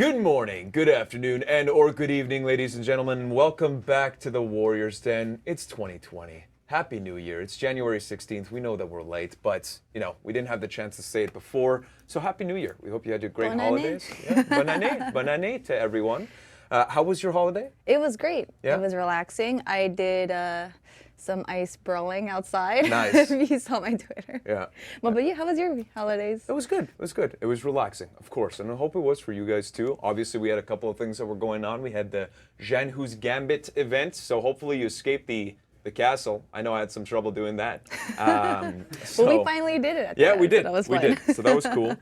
Good morning, good afternoon, and or good evening, ladies and gentlemen. Welcome back to the Warriors Den. It's 2020. Happy New Year. It's January 16th. We know that we're late, but, we didn't have the chance to say it before. So Happy New Year. We hope you had your great holidays. Yeah. Bonne année. Bonne année to everyone. How was your holiday? It was great. Yeah? It was relaxing. I did some ice brawling outside. Nice. You saw my Twitter. Yeah. Well, but how was your holidays? It was good. It was good. It was relaxing, of course, and I hope it was for you guys too. Obviously, we had a couple of things that were going on. We had the Jean Who's Gambit event, so hopefully you escaped the castle. I know I had some trouble doing that. Well, we finally did it. Yeah, we did. So that was we fun. did. So that was cool.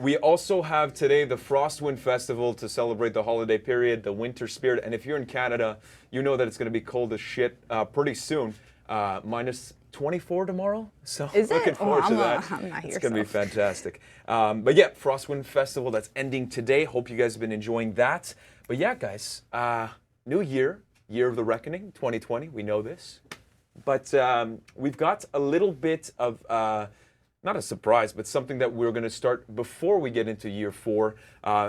We also have today the Frostwind Festival to celebrate the holiday period, the winter spirit. And if you're in Canada, you know that it's going to be cold as shit pretty soon. Minus 24 tomorrow. So Is looking it? forward to that. I'm not here. It's going to be fantastic. But yeah, Frostwind Festival, that's ending today. Hope you guys have been enjoying that. But yeah, guys, new year of the reckoning, 2020. We know this. But we've got a little bit of... not a surprise, but something that we're going to start before we get into year 4.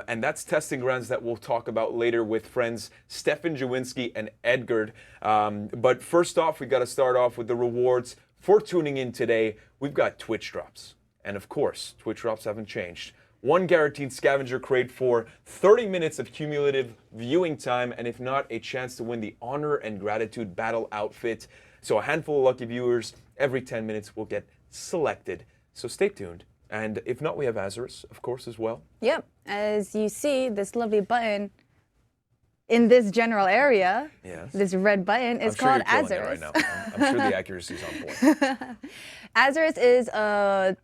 And that's testing grounds that we'll talk about later with friends Stefan Jawinski and Edgard. But first off, we got to start off with the rewards for tuning in today. We've got Twitch drops. And of course, Twitch drops haven't changed. 1 guaranteed scavenger crate for 30 minutes of cumulative viewing time. And if not, a chance to win the Honor and Gratitude Battle outfit. So a handful of lucky viewers every 10 minutes will get selected. So stay tuned. And if not, we have Azarus, of course, as well. Yep. As you see, this lovely button in this general area, Yes. this red button, is called I'm sure you're killing Azarus. it right now. I'm sure the accuracy is on point. Azarus is a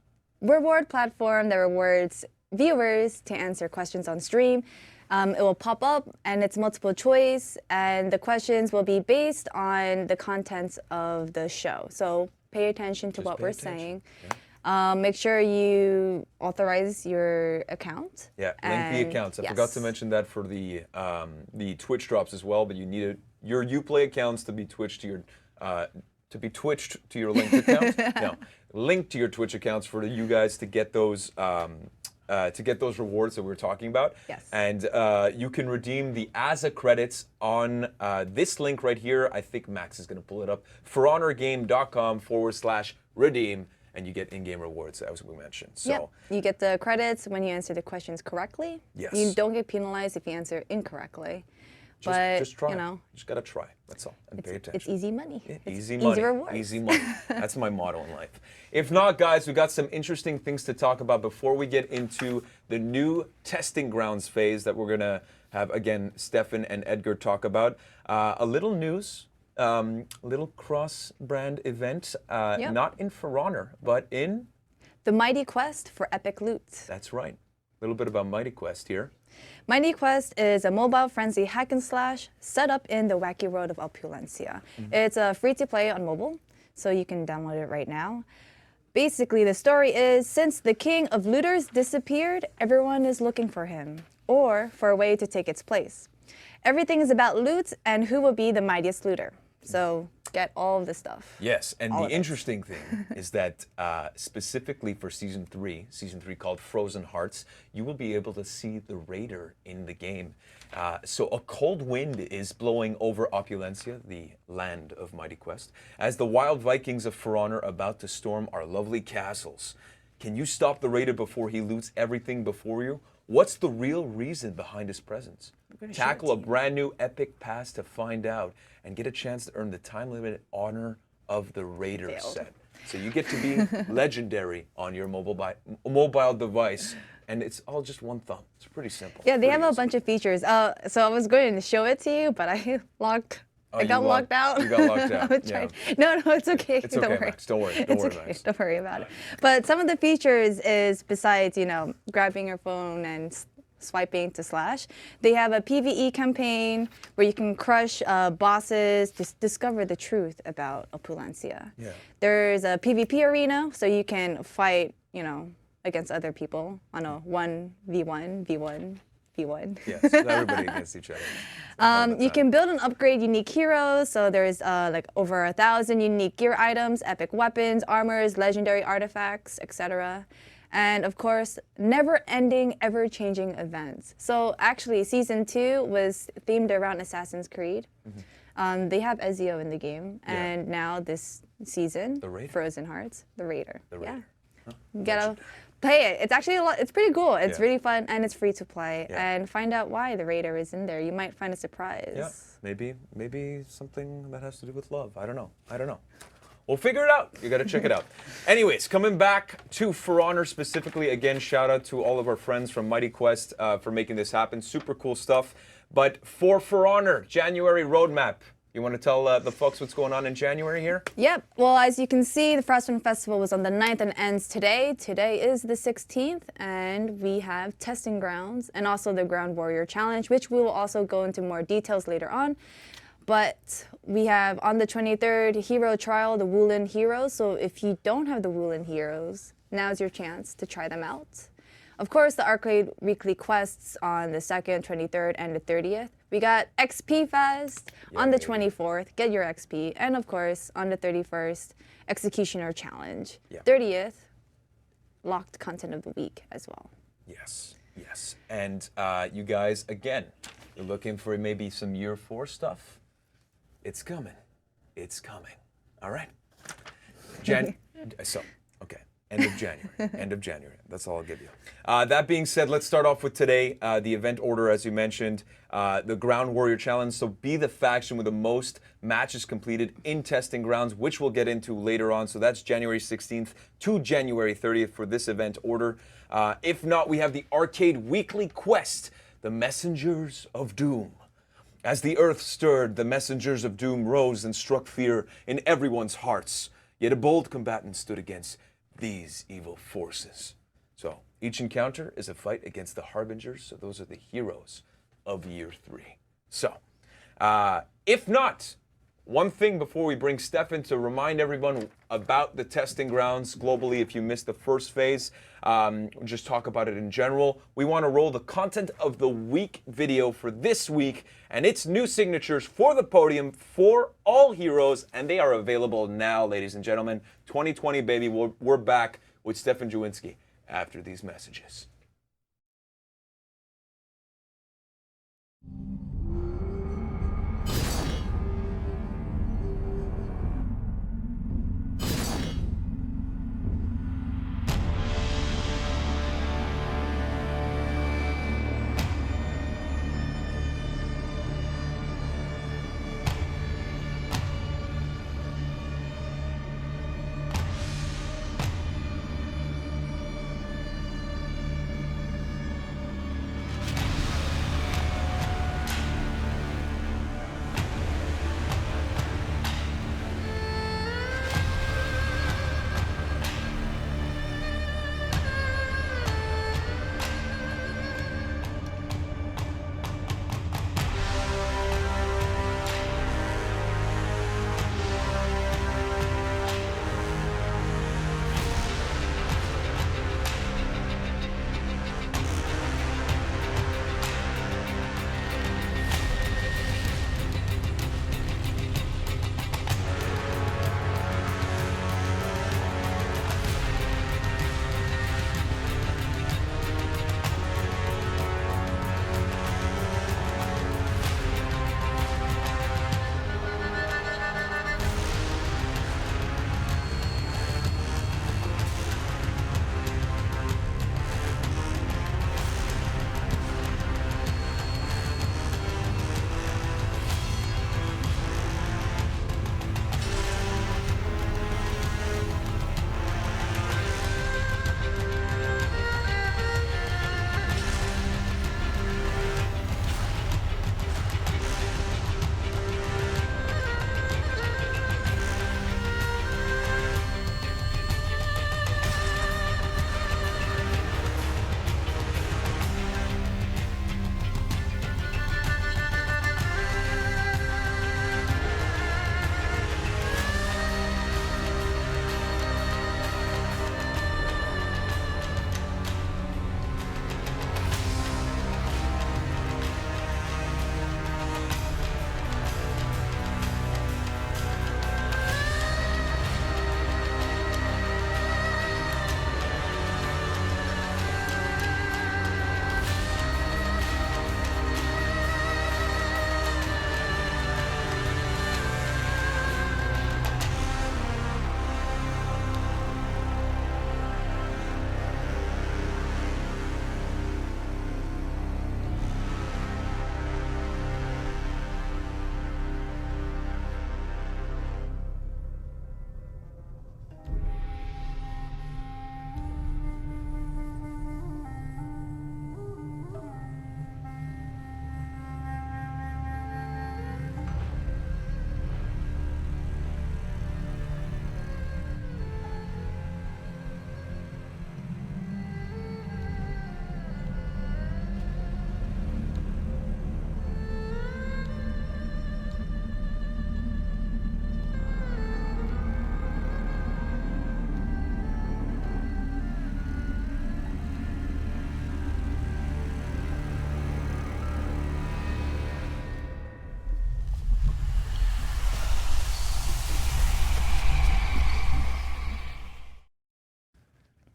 reward platform that rewards viewers to answer questions on stream. It will pop up, and it's multiple choice, and the questions will be based on the contents of the show. So pay attention to what we're saying. Yeah. Make sure you authorize your account. Yeah, link the accounts. I forgot to mention that for the Twitch drops as well, but you need your Uplay accounts to be twitched to your linked account. No, link to your Twitch accounts for you guys to get those rewards that we were talking about. Yes. And you can redeem the ASA credits on this link right here. I think Max is going to pull it up. forhonorgame.com/redeem. And you get in-game rewards, as we mentioned. So Yep. You get the credits when you answer the questions correctly. Yes. You don't get penalized if you answer incorrectly. just try. You just gotta try. That's all. And pay attention. It's easy money. Yeah, It's easy money. Easy rewards. Easy money. That's my motto in life. If not, guys, we've got some interesting things to talk about before we get into the new testing grounds phase that we're gonna have again Stefan and Edgar talk about. A little news. Little cross-brand event, not in For Honor, but in... The Mighty Quest for epic loot. That's right. A little bit about Mighty Quest here. Mighty Quest is a mobile-friendly hack and slash set up in the wacky world of Opulencia. It's free-to-play on mobile, so you can download it right now. Basically, the story is, since the king of looters disappeared, everyone is looking for him, or for a way to take its place. Everything is about loot and who will be the mightiest looter. So get all of the stuff. Yes, and the interesting thing is that specifically for Season 3 called Frozen Hearts, you will be able to see the Raider in the game. So a cold wind is blowing over Opulencia, the land of Mighty Quest, as the wild Vikings of For Honor are about to storm our lovely castles. Can you stop the Raider before he loots everything before you? What's the real reason behind his presence? Tackle a brand new epic pass to find out and get a chance to earn the time-limited Honor of the Raider set. So you get to be legendary on your mobile device, and it's all just one thumb. It's pretty simple. Yeah, they have a bunch of features. So I was going to show it to you, but I got locked out. You got locked out. No, it's okay. It's okay, Max. Don't worry. Don't worry, Max. Don't worry about it. But some of the features is besides, grabbing your phone and swiping to slash, they have a PvE campaign where you can crush bosses to discover the truth about Opulencia. Yeah. There's a PvP arena, so you can fight, against other people on a 1v1, v1. Yes, everybody against each other. You can build and upgrade unique heroes, so there's like over 1,000 unique gear items, epic weapons, armors, legendary artifacts, etc. And of course, never-ending, ever-changing events. So actually, Season 2 was themed around Assassin's Creed. They have Ezio in the game, and now this season, Frozen Hearts, the Raider. The Raider. Yeah. You gotta play it. It's actually it's pretty cool. It's really fun, and it's free to play. And find out why the Raider is in there. You might find a surprise. Yeah, maybe something that has to do with love. I don't know. We'll figure it out. You got to check it out. Anyways, coming back to For Honor specifically, again, shout out to all of our friends from Mighty Quest for making this happen. Super cool stuff. But For Honor, January roadmap. You want to tell the folks what's going on in January here? Yep. Well, as you can see, the Frostwind Festival was on the 9th and ends today. Today is the 16th, and we have testing grounds and also the Ground Warrior Challenge, which we will also go into more details later on. But we have on the 23rd, Hero Trial, the Woolen Heroes. So if you don't have the Woolen Heroes, now's your chance to try them out. Of course, the Arcade Weekly Quests on the 2nd, 23rd, and the 30th. We got XP Fest on the 24th, get your XP. And of course, on the 31st, Executioner Challenge. 30th, locked content of the week as well. Yes. And you guys, again, you're looking for maybe some year 4 stuff? It's coming. All right? Okay. End of January. That's all I'll give you. That being said, let's start off with today. The event order, as you mentioned, the Ground Warrior Challenge. So be the faction with the most matches completed in testing grounds, which we'll get into later on. So that's January 16th to January 30th for this event order. If not, we have the Arcade Weekly Quest, the Messengers of Doom. As the earth stirred, the messengers of doom rose and struck fear in everyone's hearts. Yet a bold combatant stood against these evil forces. So each encounter is a fight against the harbingers. So those are the heroes of year 3. So if not, one thing before we bring Stefan to remind everyone about the testing grounds globally, if you missed the first phase, just talk about it in general. We want to roll the content of the week video for this week, and it's new signatures for the podium for all heroes, and they are available now, ladies and gentlemen. 2020, baby, we're back with Stefan Jawinski after these messages.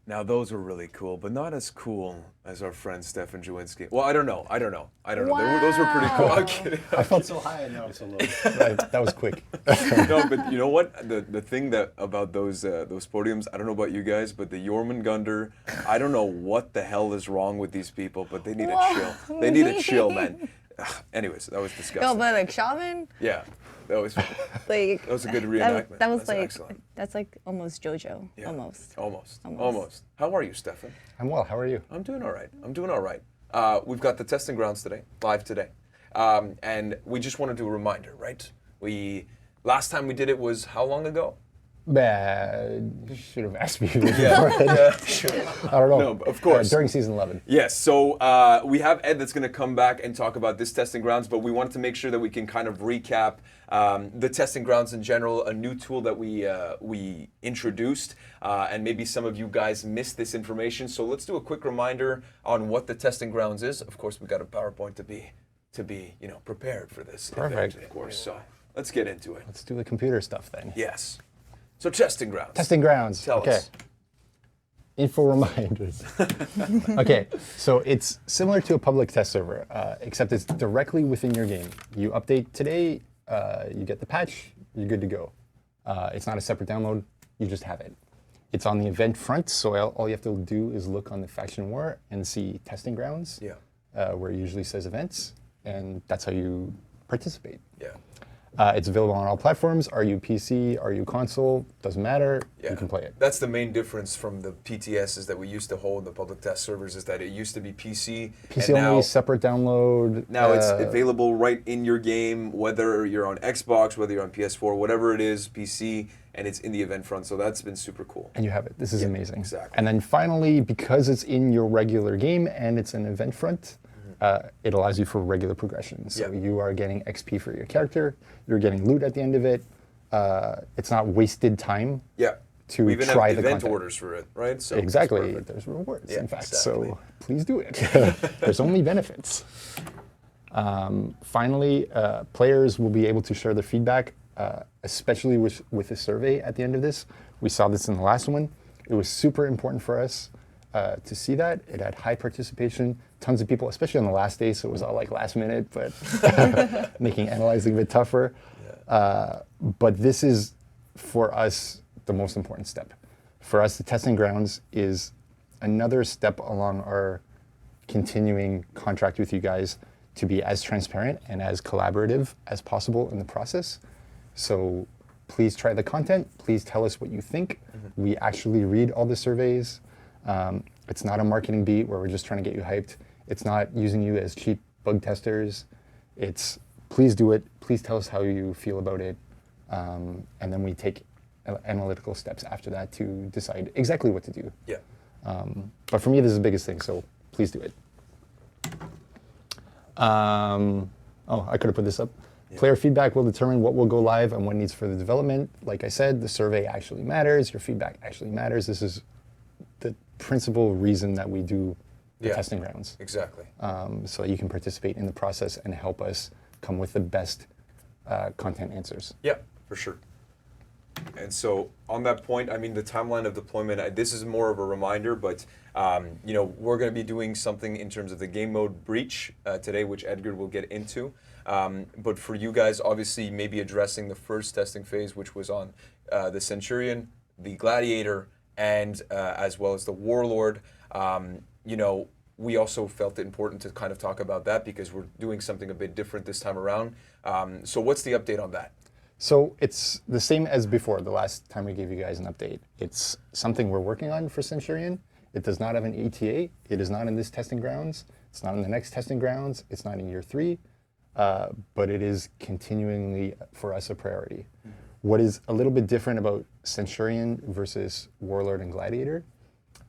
Now those were really cool, but not as cool as our friend Stefan Jawinski. Well, I don't know. Those were pretty cool. I'm kidding. I felt so high and now I'm so low. Right, that was quick. No, but you know what? The thing that about those podiums, I don't know about you guys, but the Jormungandr, I don't know what the hell is wrong with these people, but they need a chill. They need a chill, man. Anyways, that was disgusting. No, but like shaman, Yeah, that was like that was a good reenactment. that was That's like excellent. that's like almost JoJo, Yeah. almost. Almost. How are you, Stefan? I'm well. How are you? I'm doing all right. We've got the testing grounds today, live today, and we just want to do a reminder, right? Last time we did it was how long ago? You should have asked me before. Sure. I don't know. No, of course. During season 11. Yes, so we have Ed that's going to come back and talk about this testing grounds, but we wanted to make sure that we can kind of recap the testing grounds in general, a new tool that we introduced, and maybe some of you guys missed this information. So let's do a quick reminder on what the testing grounds is. Of course, we've got a PowerPoint to be prepared for this Perfect. event, of course. So let's get into it. Let's do the computer stuff then. Yes. So testing grounds. Testing grounds. Tell okay. us. Info reminders. Okay, so it's similar to a public test server, except it's directly within your game. You update today, you get the patch, you're good to go. It's not a separate download, you just have it. It's on the event front, so all you have to do is look on the faction war and see testing grounds, where it usually says events, and that's how you participate. Yeah. It's available on all platforms. Are you PC? Are you console? Doesn't matter. Yeah. You can play it. That's the main difference from the PTSs that we used to hold, the public test servers, is that it used to be PC. PC and only, separate download. Now it's available right in your game, whether you're on Xbox, whether you're on PS4, whatever it is, PC, and it's in the event front. So that's been super cool. And you have it. This is amazing. Exactly. And then finally, because it's in your regular game and it's an event front, it allows you for regular progression. So you are getting XP for your character. You're getting loot at the end of it. It's not wasted time. Yeah. To we even try have the event content. orders for it, right? So Exactly. There's rewards, Yeah, in fact. exactly. So please do it. There's only benefits. Finally, players will be able to share their feedback, especially with a survey at the end of this. We saw this in the last one. It was super important for us to see that. It had high participation, tons of people, especially on the last day, so it was all like last minute, but making analyzing a bit tougher. But this is, for us, the most important step. For us, the testing grounds is another step along our continuing contract with you guys to be as transparent and as collaborative as possible in the process. So please try the content. Please tell us what you think. We actually read all the surveys. It's not a marketing beat where we're just trying to get you hyped. It's not using you as cheap bug testers. It's please do it. Please tell us how you feel about it. And then we take analytical steps after that to decide exactly what to do. Yeah. But for me, this is the biggest thing, so please do it. I could have put this up. Yeah. Player feedback will determine what will go live and what needs further development. Like I said, the survey actually matters. Your feedback actually matters. This is the principal reason that we do the testing grounds. Exactly. So you can participate in the process and help us come with the best content answers. Yeah, for sure. And so on that point, I mean, the timeline of deployment, this is more of a reminder, but we're going to be doing something in terms of the game mode breach today, which Edgar will get into. But for you guys, obviously, maybe addressing the first testing phase, which was on the Centurion, the Gladiator, and as well as the Warlord. We also felt it important to kind of talk about that because we're doing something a bit different this time around. So what's the update on that? So it's the same as before, the last time we gave you guys an update. It's something we're working on for Centurion. It does not have an ETA. It is not in this testing grounds. It's not in the next testing grounds. It's not in year 3. But it is continually, for us, a priority. Mm-hmm. What is a little bit different about Centurion versus Warlord and Gladiator,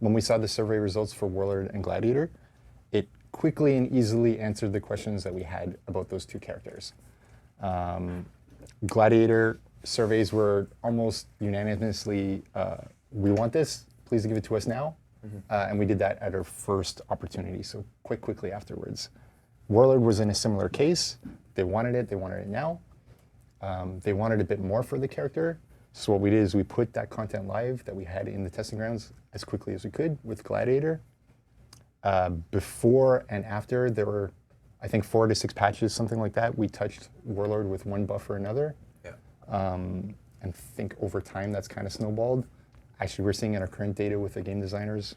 when we saw the survey results for Warlord and Gladiator, it quickly and easily answered the questions that we had about those two characters. Gladiator surveys were almost unanimously, we want this, please give it to us now. Mm-hmm. And we did that at our first opportunity, so quickly afterwards. Warlord was in a similar case. They wanted it now. They wanted a bit more for the character, So what we did is we put that content live that we had in the testing grounds as quickly as we could with Gladiator. Before and after, there were, I think, 4 to 6 patches, something like that. We touched Warlord with one buff or another. Yeah. And think over time that's kind of snowballed. Actually, we're seeing in our current data with the game designers,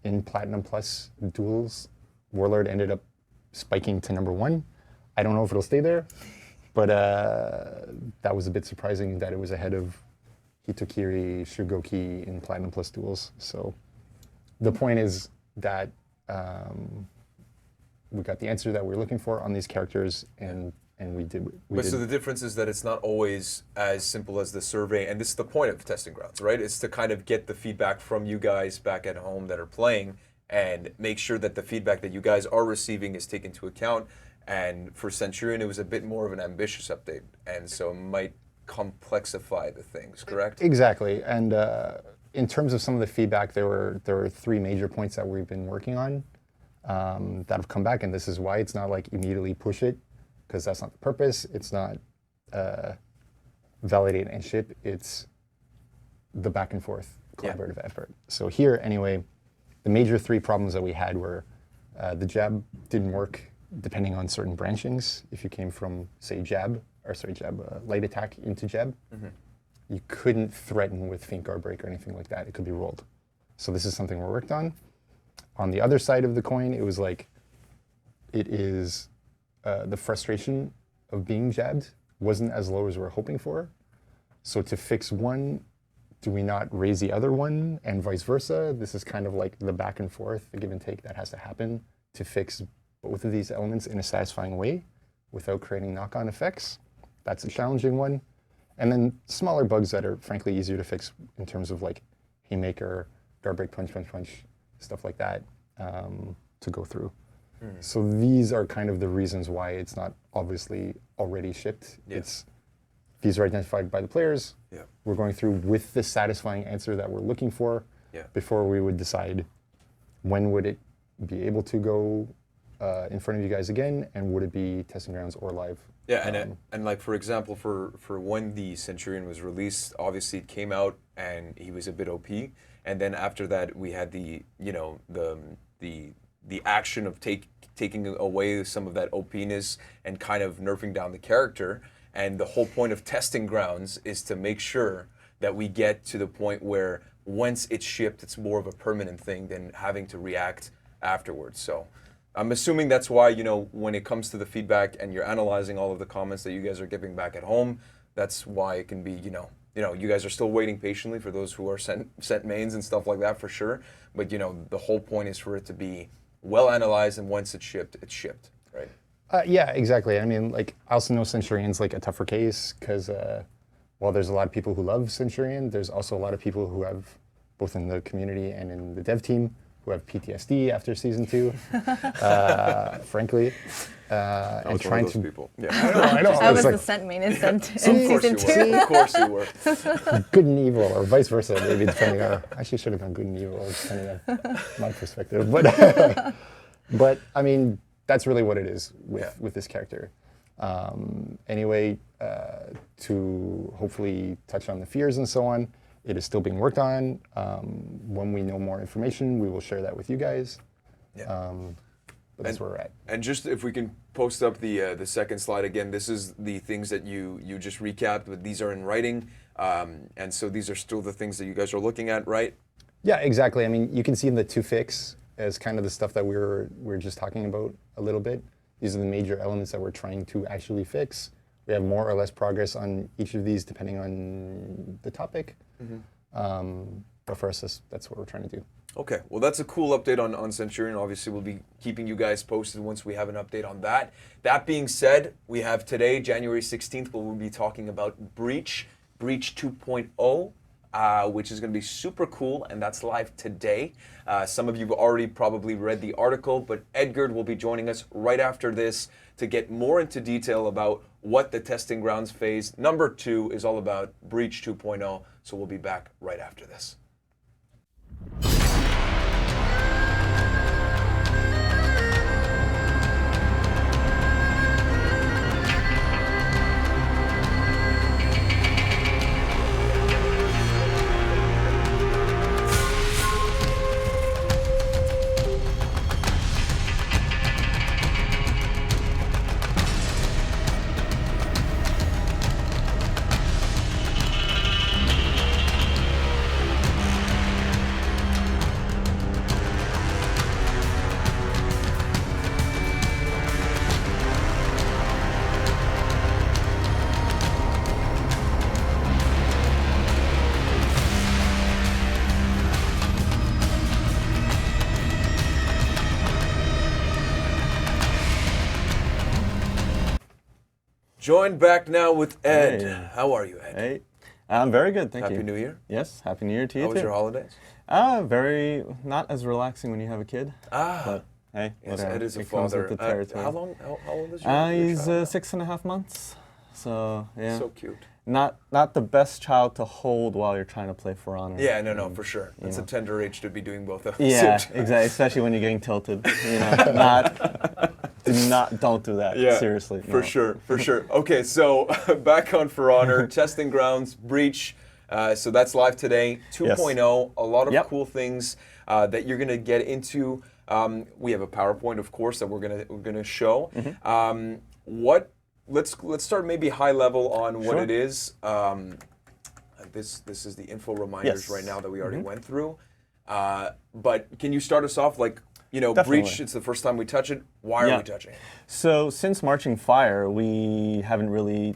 in Platinum Plus duels, Warlord ended up spiking to number 1. I don't know if it'll stay there, but that was a bit surprising that it was ahead of Hitokiri, Shugoki in Platinum Plus duels. So the point is that we got the answer that we were looking for on these characters, and we did. So the difference is that it's not always as simple as the survey, and this is the point of testing grounds, right? It's to kind of get the feedback from you guys back at home that are playing, and make sure that the feedback that you guys are receiving is taken into account. And for Centurion, it was a bit more of an ambitious update, and so it might complexify the things, correct? Exactly. And in terms of some of the feedback, there were 3 major points that we've been working on that have come back, and this is why it's not like immediately push it, because that's not the purpose. It's not validate and ship. It's the back and forth collaborative effort. So here, anyway, the major 3 problems that we had were the jab didn't work depending on certain branchings. If you came from, say, light attack into jab, you couldn't threaten with feint guard break or anything like that. It could be rolled. So this is something we're worked on. On the other side of the coin, it was like, it is the frustration of being jabbed wasn't as low as we're hoping for. So to fix one, do we not raise the other one, and vice versa? This is kind of like the back and forth, the give and take that has to happen to fix both of these elements in a satisfying way without creating knock-on effects. That's a challenging one. And then smaller bugs that are frankly easier to fix in terms of like haymaker, guard break, punch, stuff like that to go through. So these are kind of the reasons why it's not obviously already shipped. These are identified by the players. We're going through with the satisfying answer that we're looking for before we would decide when would it be able to go in front of you guys again, and would it be testing grounds or live? And like, for example, for when the Centurion was released, obviously it came out and he was a bit OP, and then after that we had the action of taking away some of that OP-ness and kind of nerfing down the character. And the whole point of testing grounds is to make sure that we get to the point where once it's shipped, it's more of a permanent thing than having to react afterwards. So I'm assuming that's why, when it comes to the feedback and you're analyzing all of the comments that you guys are giving back at home, that's why it can be, you guys are still waiting patiently for those who are sent mains and stuff like that for sure. But, the whole point is for it to be well analyzed, and once it's shipped, right? Yeah, exactly. I mean, like, I also know Centurion's like a tougher case because while there's a lot of people who love Centurion, there's also a lot of people who have, both in the community and in the dev team, who have PTSD after season 2, frankly. And trying to people. Yeah, I know. I was the sent main in season 2. Of course you were. Good and evil, or vice versa, maybe depending on. Actually, should have been good and evil, depending on my perspective. But I mean, that's really what it is with this character. Anyway, to hopefully touch on the fears and so on, it is still being worked on. When we know more information, we will share that with you guys. But that's where we're at. And just if we can post up the second slide again, this is the things that you just recapped, but these are in writing. And so these are still the things that you guys are looking at, right? Yeah, exactly. I mean, you can see in the to fix as kind of the stuff that we were just talking about a little bit. These are the major elements that we're trying to actually fix. We have more or less progress on each of these depending on the topic. But for us, that's what we're trying to do. Okay, well, that's a cool update on Centurion. Obviously, we'll be keeping you guys posted once we have an update on that. That being said, we have today, January 16th, where we'll be talking about Breach 2.0, which is going to be super cool, and that's live today. Some of you have already probably read the article, but Edgard will be joining us right after this to get more into detail about what the testing grounds phase number 2 is all about, Breach 2.0. So we'll be back right after this. Joined back now with Ed. Hey. How are you, Ed? Hey, I'm very good, thank you. Happy New Year. Yes, Happy New Year to you How was too. your holidays? Very not as relaxing when you have a kid. But hey, Yes, whatever. Ed is a It comes father. with the territory. How old is your He's child now? 6.5 months. So yeah, So cute. not the best child to hold while you're trying to play For Honor. Yeah, no, for sure. It's a know. tender age to be doing both of Yeah, those. exactly. Especially when you're getting tilted. You know, don't do that. Yeah, Seriously. For no. sure, for sure. Okay, so back on For Honor, Testing Grounds, Breach. So that's live today, 2.0. A lot of Yep. cool things that you're gonna get into. We have a PowerPoint, of course, that we're gonna show. Let's start maybe high level on what Sure. it is. This is the info reminders Yes. right now that we already went through. But can you start us off like? Definitely. Breach, it's the first time we touch it. Why are Yeah. we touching it? So since Marching Fire, we haven't really,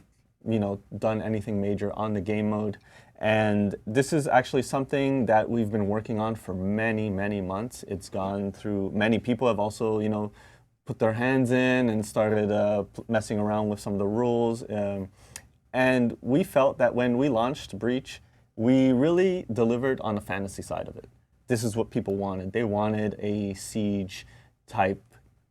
done anything major on the game mode. And this is actually something that we've been working on for many, many months. It's gone through, many people have also, put their hands in and started messing around with some of the rules. And we felt that when we launched Breach, we really delivered on the fantasy side of it. This is what people wanted. They wanted a siege type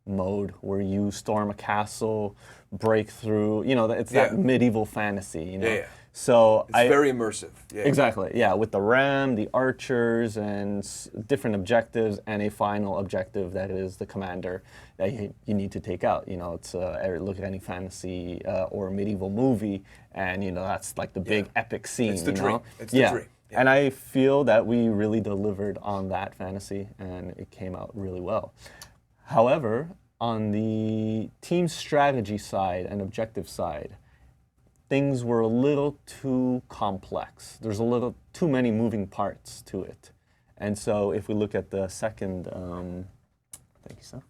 mode where you storm a castle, break through, it's Yeah. that medieval fantasy, Yeah. So It's very immersive. Yeah. Exactly, yeah, with the ram, the archers, and different objectives, and a final objective that is the commander that you need to take out. It's look at any fantasy or medieval movie, and that's like the big epic scene. It's the dream. It's the yeah. dream. Yeah. And I feel that we really delivered on that fantasy, and it came out really well. However, on the team strategy side and objective side, things were a little too complex. There's a little too many moving parts to it. And so if we look at the second, thank you, Steph.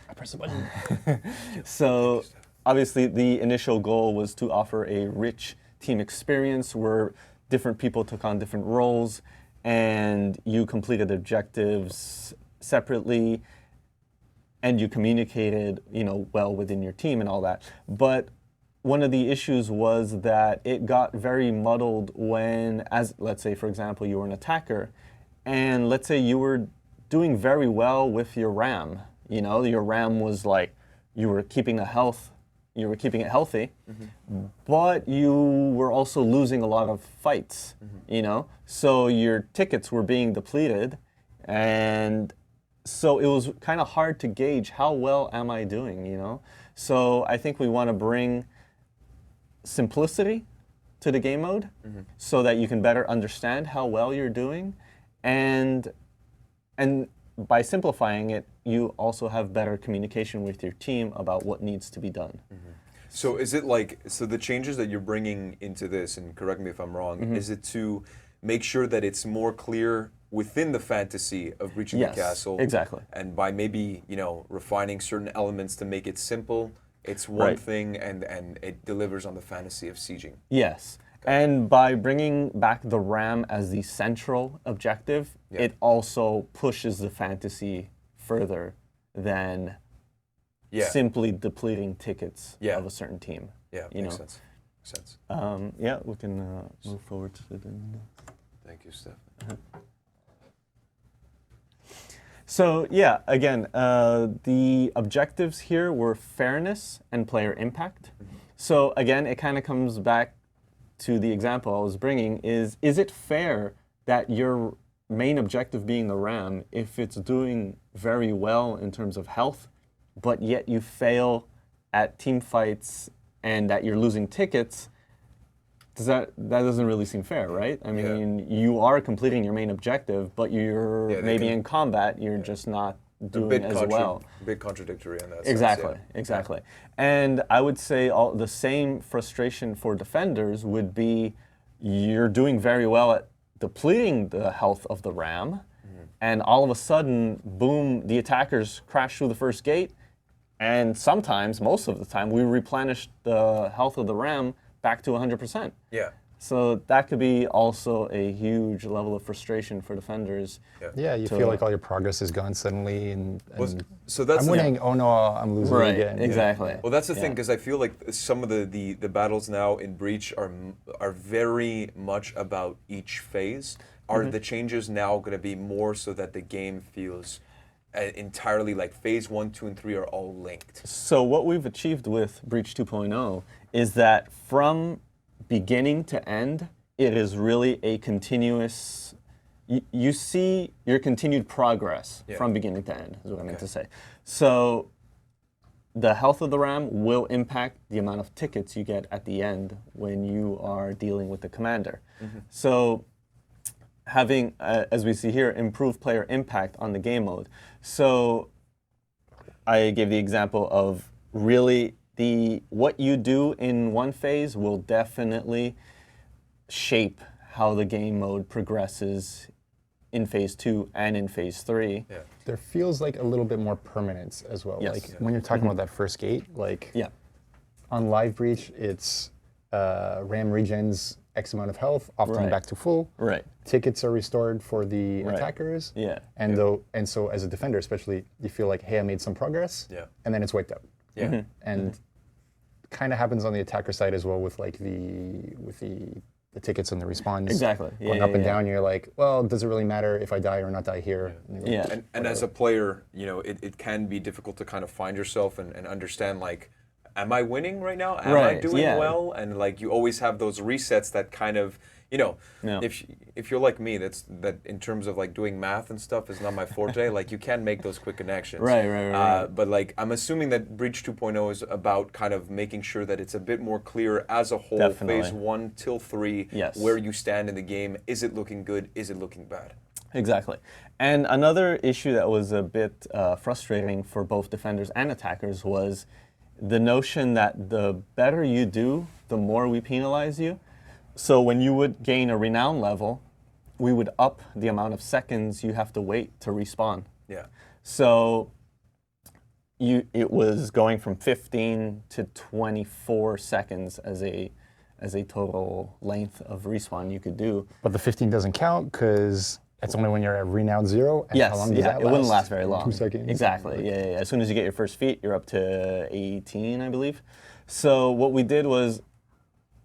I press the button. So obviously the initial goal was to offer a rich team experience where different people took on different roles and you completed objectives separately and you communicated, well within your team and all that. But one of the issues was that it got very muddled when, let's say, for example, you were an attacker, and let's say you were doing very well with your RAM. Your RAM was like, you were keeping it healthy, but you were also losing a lot of fights, So your tickets were being depleted, and so it was kind of hard to gauge how well am I doing, So I think we want to bring simplicity to the game mode so that you can better understand how well you're doing, and by simplifying it, you also have better communication with your team about what needs to be done. So is it so the changes that you're bringing into this, and correct me if I'm wrong, is it to make sure that it's more clear within the fantasy of breaching the castle? Exactly. And by maybe, refining certain elements to make it simple, it's one Right. thing and it delivers on the fantasy of sieging. Yes. And by bringing back the RAM as the central objective, it also pushes the fantasy further than simply depleting tickets of a certain team. Yeah, makes sense. Makes sense. Yeah, we can move forward to the... Thank you, Steph. So yeah, again, the objectives here were fairness and player impact. So again, it kind of comes back to the example I was bringing is it fair that your main objective being the RAM, if it's doing very well in terms of health, but yet you fail at team fights and that you're losing tickets, that doesn't really seem fair, right? I mean, you are completing your main objective, but you're maybe in combat, you're just not doing as well. A bit contradictory on that. Exactly, exactly. And I would say the same frustration for defenders would be you're doing very well at depleting the health of the RAM, and all of a sudden, boom, the attackers crash through the first gate, and sometimes, most of the time, we replenish the health of the RAM back to 100%. Yeah. So that could be also a huge level of frustration for defenders. Yeah, you So- feel like all your progress is gone suddenly, and So that's I'm winning. Oh no, I'm losing Right, again. exactly. Well, that's the thing, Yeah. because I feel like some of the battles now in Breach are very much about each phase. Are Mm-hmm. the changes now going to be more so that the game feels entirely like phase 1, 2, and 3 are all linked? So what we've achieved with Breach 2.0 is that from beginning to end, it is really a continuous. You see your continued progress from beginning to end, is what I meant to say. So the health of the RAM will impact the amount of tickets you get at the end when you are dealing with the commander. So having, as we see here, improved player impact on the game mode. So I gave the example of really what you do in one phase will definitely shape how the game mode progresses in phase 2 and in phase 3. Yeah. There feels like a little bit more permanence as well. Yes. Like when you're talking about that first gate, like Yeah. on Live Breach, it's RAM regens X amount of health, often Right. back to full. Right. Tickets are restored for the Right. attackers. Yeah. And so as a defender especially, you feel like, hey, I made some progress. Yeah. And then it's wiped out. Yeah. And kind of happens on the attacker side as well with like the tickets and the respawns. Exactly. Going up and down, you're like, well, does it really matter if I die or not die here? Yeah. And as a player, you know, it can be difficult to kind of find yourself and understand, like, am I winning right now? Am I Right, doing yeah. well? And like, you always have those resets that kind of, you know, Yeah. if you're like me, that in terms of like doing math and stuff is not my forte. Like, you can make those quick connections. Right. But like, I'm assuming that Breach 2.0 is about kind of making sure that it's a bit more clear as a whole, Definitely. phase 1 till 3, Yes. where you stand in the game. Is it looking good? Is it looking bad? Exactly. And another issue that was a bit frustrating for both defenders and attackers was the notion that the better you do, the more we penalize you. So when you would gain a renown level, we would up the amount of seconds you have to wait to respawn. Yeah. So it was going from 15 to 24 seconds as a total length of respawn you could do. But the 15 doesn't count because it's only when you're at renown 0. And Yes, how long does that it last? wouldn't last very long. 2 seconds. Exactly. Yeah. As soon as you get your first feat, you're up to 18, I believe. So what we did was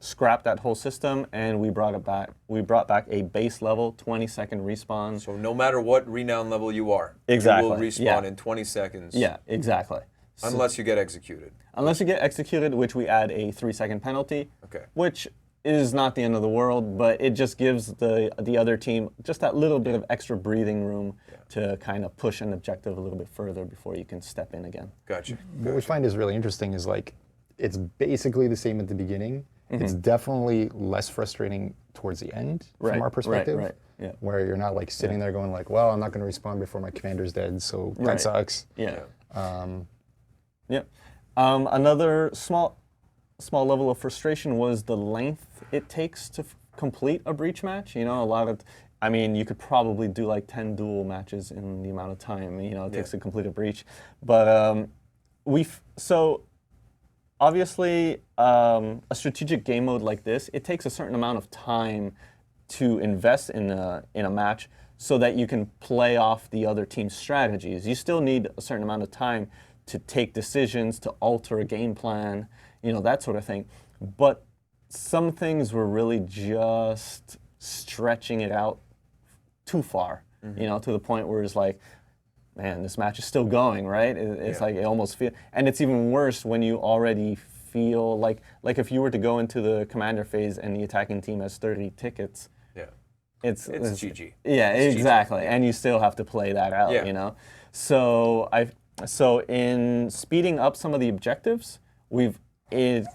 scrap that whole system, and we brought it back. We brought back a base level 20-second respawn. So no matter what renown level you are, Exactly, you will respawn yeah. in 20 seconds. Yeah, exactly. Unless you get executed. Unless you get executed, which we add a 3-second penalty. Okay. Which is not the end of the world, but it just gives the other team just that little bit of extra breathing room to kind of push an objective a little bit further before you can step in again. Gotcha. What we find is really interesting is like, it's basically the same at the beginning. It's definitely less frustrating towards the end from our perspective. Right. Yeah. Where you're not like sitting there going like, well, I'm not going to respawn before my commander's dead, so that Right. sucks. Yeah. Yep. Another small level of frustration was the length it takes to complete a breach match. You know, you could probably do like 10 duel matches in the amount of time, it takes to complete a breach. But obviously, a strategic game mode like this, it takes a certain amount of time to invest in a match so that you can play off the other team's strategies. You still need a certain amount of time to take decisions, to alter a game plan, that sort of thing. But some things were really just stretching it out too far, to the point where it's like, man, this match is still going, right? It's like it almost feels, and it's even worse when you already feel like if you were to go into the commander phase and the attacking team has 30 tickets, it's GG. Yeah, It's exactly, GG. and you still have to play that out, So in speeding up some of the objectives, in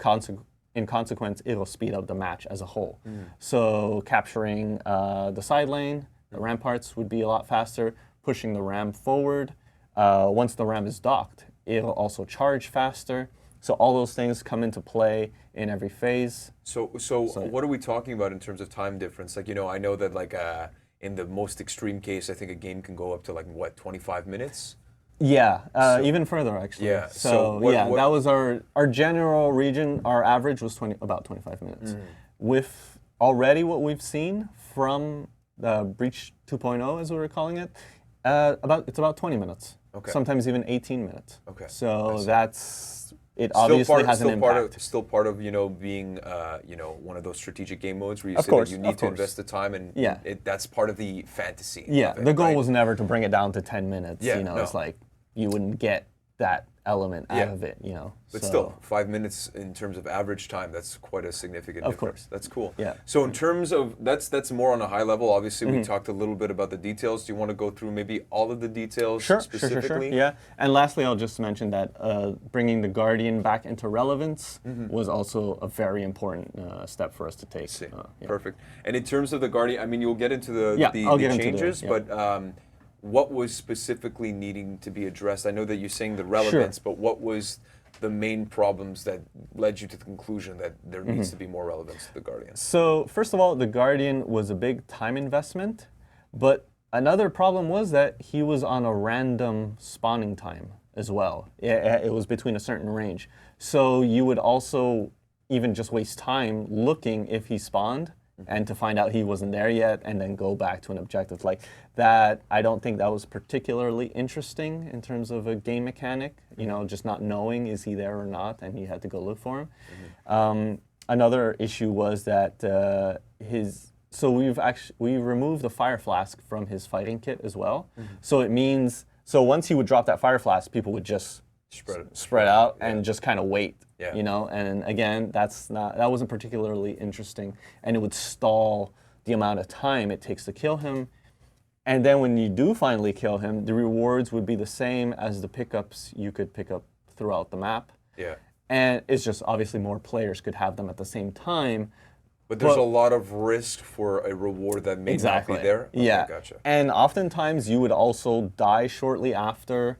consequence, it'll speed up the match as a whole. So capturing the side lane, the ramparts would be a lot faster. Pushing the ram forward. Once the ram is docked, it'll also charge faster. So all those things come into play in every phase. So what are we talking about in terms of time difference? Like, I know that like in the most extreme case, I think a game can go up to like 25 minutes? Yeah, even further actually. Yeah, So, what- that was our general region. Our average was about 25 minutes. With already what we've seen from Breach 2.0, as we were calling it, it's about 20 minutes. Okay. Sometimes even 18 minutes. Okay. I So see. that's it. Obviously has an impact. Still part of being one of those strategic game modes where you Of say course, that you of need to course. invest the time, and Yeah. that's part of the fantasy. Yeah, of it, the goal right? was never to bring it down to 10 minutes. Yeah, It's no. like you wouldn't get that element out Yeah. of it. But so. still, 5 minutes in terms of average time, that's quite a significant Of difference. course. That's cool. Yeah. So in terms of, that's more on a high level. Obviously, we talked a little bit about the details. Do you want to go through maybe all of the details Sure. specifically? Yeah. And lastly, I'll just mention that bringing the Guardian back into relevance was also a very important step for us to take. See. Yeah. Perfect. And in terms of the Guardian, I mean, you'll get into the I'll get into changes, yeah. but what was specifically needing to be addressed? I know that you're saying the relevance, but what was the main problems that led you to the conclusion that there needs to be more relevance to the Guardian? So first of all, the Guardian was a big time investment, but another problem was that he was on a random spawning time as well. It was between a certain range. So you would also even just waste time looking if he spawned and to find out he wasn't there yet and then go back to an objective. Like that, I don't think that was particularly interesting in terms of a game mechanic, just not knowing is he there or not, and you had to go look for him. Another issue was that so we removed the fire flask from his fighting kit as well. So it means, once he would drop that fire flask, people would just spread out and just kind of wait. Yeah. And again, that wasn't particularly interesting, and it would stall the amount of time it takes to kill him. And then when you do finally kill him, the rewards would be the same as the pickups you could pick up throughout the map. Yeah. And it's just obviously more players could have them at the same time. But there's a lot of risk for a reward that may not be there? Okay, Yeah. Gotcha. And oftentimes you would also die shortly after,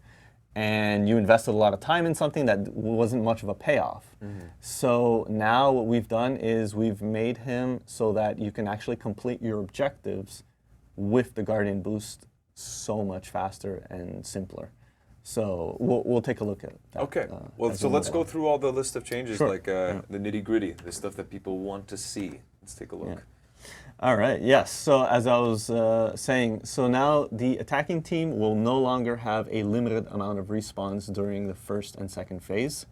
and you invested a lot of time in something that wasn't much of a payoff. So now what we've done is we've made him so that you can actually complete your objectives with the Guardian boost so much faster and simpler. So we'll take a look at that. Okay. Well, so let's go through all the list of changes, like the nitty-gritty, the stuff that people want to see. Let's take a look. Yeah. All right, yes. So as I was saying, so now the attacking team will no longer have a limited amount of respawns during the first and second phase.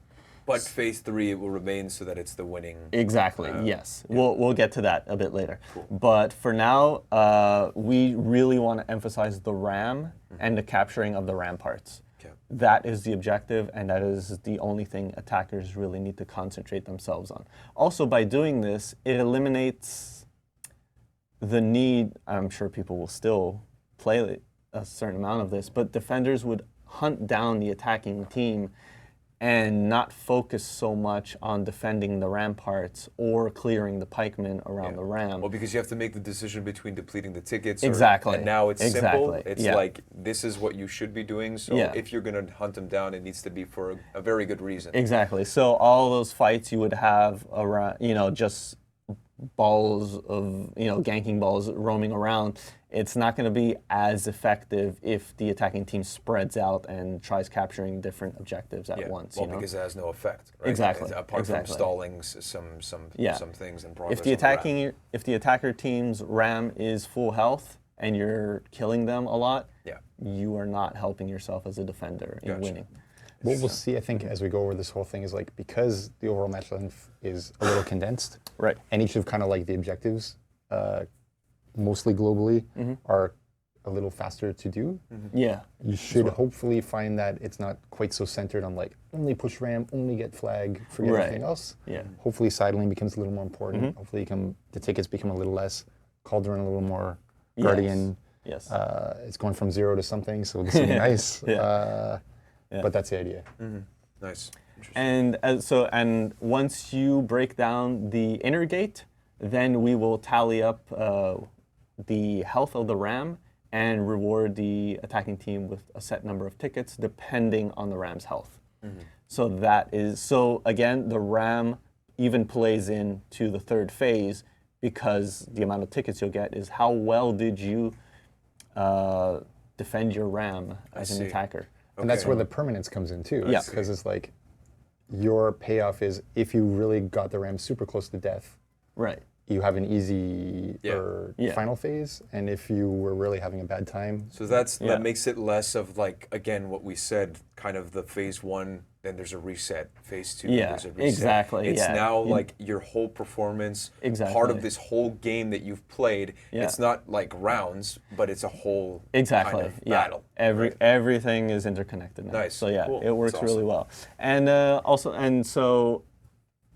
But phase 3, it will remain so that it's the winning. Exactly, yes. Yeah. We'll get to that a bit later. Cool. But for now, we really want to emphasize the RAM and the capturing of the ramparts. Okay. That is the objective, and that is the only thing attackers really need to concentrate themselves on. Also, by doing this, it eliminates the need, I'm sure people will still play a certain amount of this, but defenders would hunt down the attacking team and not focus so much on defending the ramparts or clearing the pikemen around the ram. Well, because you have to make the decision between depleting the tickets. Exactly. And now it's simple. It's yeah. like, this is what you should be doing. So if you're going to hunt them down, it needs to be for a very good reason. Exactly. So all those fights you would have around, just balls of, ganking balls roaming around, it's not going to be as effective if the attacking team spreads out and tries capturing different objectives at once. Well, because it has no effect, right? Exactly. Apart from stalling some things and progress. If the attacker team's RAM is full health and you're killing them a lot, you are not helping yourself as a defender in winning. What we'll see, I think, as we go over this whole thing is like, because the overall match length is a little condensed, right? And each of kind of like the objectives, mostly globally, are a little faster to do. Yeah. You should hopefully find that it's not quite so centered on like only push RAM, only get flag, forget everything else. Yeah. Hopefully side lane becomes a little more important. Hopefully the tickets become a little less, Cauldron a little more, Guardian. Yes. It's going from 0 to something, so this will be nice. But that's the idea. Nice. And and once you break down the inner gate, then we will tally up the health of the RAM and reward the attacking team with a set number of tickets depending on the ram's health. So again, the RAM even plays into the third phase, because the amount of tickets you'll get is how well did you defend your RAM as an attacker. And that's where the permanence comes in too. Yeah. Because it's like, your payoff is if you really got the RAM super close to death, right? you have an easy or Yeah. final phase, and if you were really having a bad time, So that makes it less of like, again, what we said, kind of the phase 1, then there's a reset. Phase 2, Yeah, there's a reset. exactly, It's yeah. now like your whole performance, part Exactly. of this whole game that you've played. Yeah. It's not like rounds, but it's a whole Exactly. kind of Yeah. battle. Everything is interconnected now. Nice. So yeah, Cool. it works That's really awesome. well. And so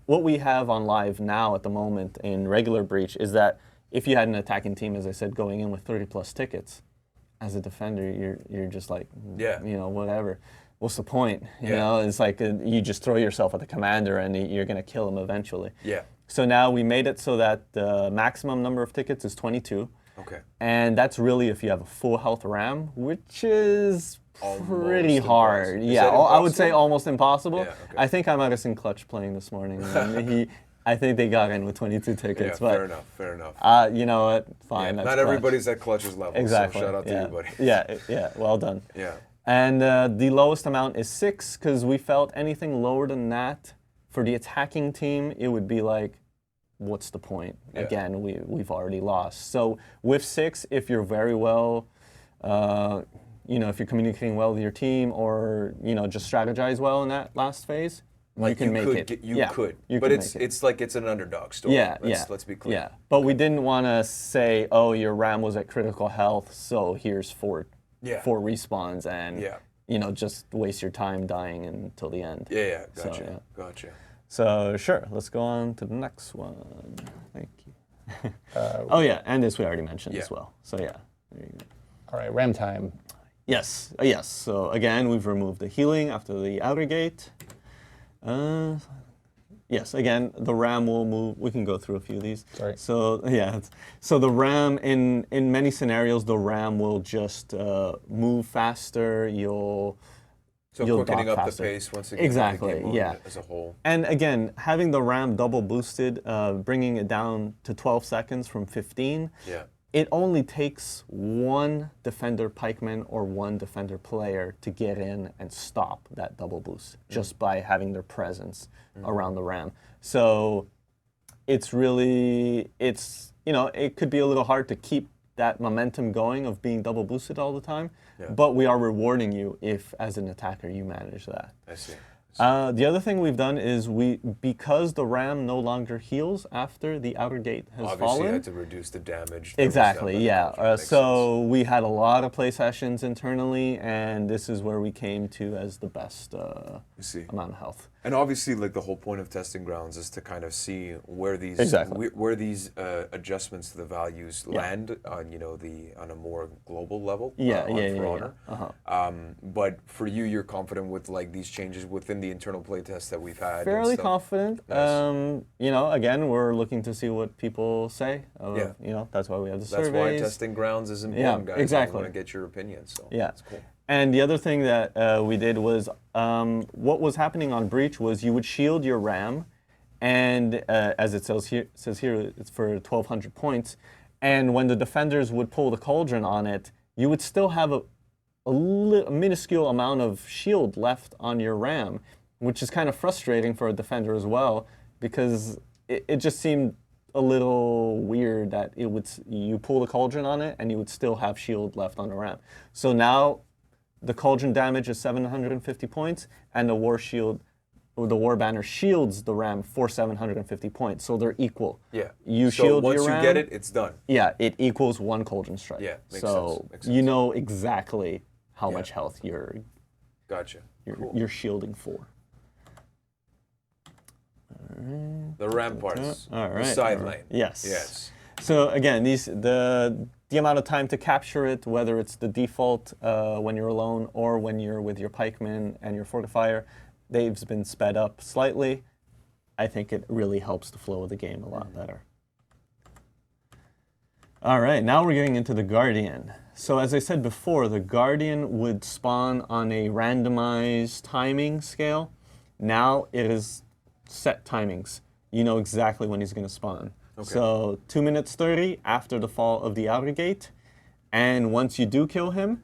what we have on live now at the moment in regular Breach is that if you had an attacking team, as I said, going in with 30 plus tickets, as a defender, you're just like, Yeah. you know, whatever. What's the point? You Yeah. know, it's like you just throw yourself at the commander and you're going to kill him eventually. Yeah. So now we made it so that the maximum number of tickets is 22. Okay. And that's really if you have a full health RAM, which is pretty Almost hard. impossible. Is Yeah, that I would say impossible? almost impossible. Yeah, okay. I think I might have seen Clutch playing this morning. And I think they got in with 22 Yeah, tickets. but fair enough. Fair enough. you know what? Fine. Yeah, that's not Clutch. everybody's at Clutch's level. Exactly. So shout out to yeah. you, buddy. Yeah. Well done. Yeah. And the lowest amount is 6 because we felt anything lower than that for the attacking team, it would be like, what's the point? Yeah. Again, we've already lost. So with 6, if you're very well, if you're communicating well with your team or, just strategize well in that last phase, Like you can make it. You could. You But can it's make it. it's like it's an underdog story. Yeah, Let's be clear. Yeah, but we didn't want to say, oh, your RAM was at critical health, so here's four respawns and, Yeah. just waste your time dying until the end. Yeah. So, Gotcha. yeah. Gotcha. So sure, let's go on to the next one. Thank you. Oh yeah, and this we already mentioned as Yeah. well. So yeah, there you go. all right, RAM time. Yes, yes. So again, we've removed the healing after the outer gate. Yes, again, the RAM will move. We can go through a few of these. Sorry. So yeah, so the RAM in many scenarios, the RAM will just move faster. So You'll quickening dock up faster. the pace once again. Exactly, of the game yeah. As a whole. And again, having the RAM double boosted, bringing it down to 12 seconds from 15, Yeah. it only takes one defender pikeman or one defender player to get in and stop that double boost just by having their presence around the RAM. So it could be a little hard to keep that momentum going of being double boosted all the time, but we are rewarding you if, as an attacker, you manage that. I see. The other thing we've done is because the RAM no longer heals after the outer gate has Obviously, fallen. you had to reduce the damage. Exactly, yeah. Makes So we had a lot of play sessions internally, and this is where we came to as the best see. amount of health. And obviously, like the whole point of testing grounds is to kind of see where these Exactly. where these adjustments to the values land on on a more global level. For Honor. But for you, you're confident with like these changes within the internal play tests that we've had. and Fairly stuff? confident. Nice. Again, we're looking to see what people say. That's why we have the That's surveys. why testing grounds is important, guys. exactly. I want to get your opinion. So Yeah. that's cool. And the other thing that we did was what was happening on Breach was you would shield your RAM, and as it says here, it's for 1,200 points. And when the defenders would pull the cauldron on it, you would still have a minuscule amount of shield left on your RAM, which is kind of frustrating for a defender as well, because it just seemed a little weird that you pull the cauldron on it and you would still have shield left on the RAM. So now the cauldron damage is 750 points, and the war banner shields the RAM for 750 points. So they're equal. Yeah. You so shield once your you RAM. get it, it's done. Yeah, it equals one cauldron strike. Yeah, makes so sense, makes you sense. know exactly how Yeah. much health you're Gotcha. Cool. you're shielding for. The ramparts. All right. The side all lane. right. Yes. Yes. So again, the amount of time to capture it, whether it's the default when you're alone or when you're with your pikeman and your fortifier, they've been sped up slightly. I think it really helps the flow of the game a lot better. All right, now we're getting into the Guardian. So as I said before, the Guardian would spawn on a randomized timing scale. Now it is set timings. You know exactly when he's going to spawn. Okay. So 2 minutes 30 after the fall of the outer gate. And once you do kill him,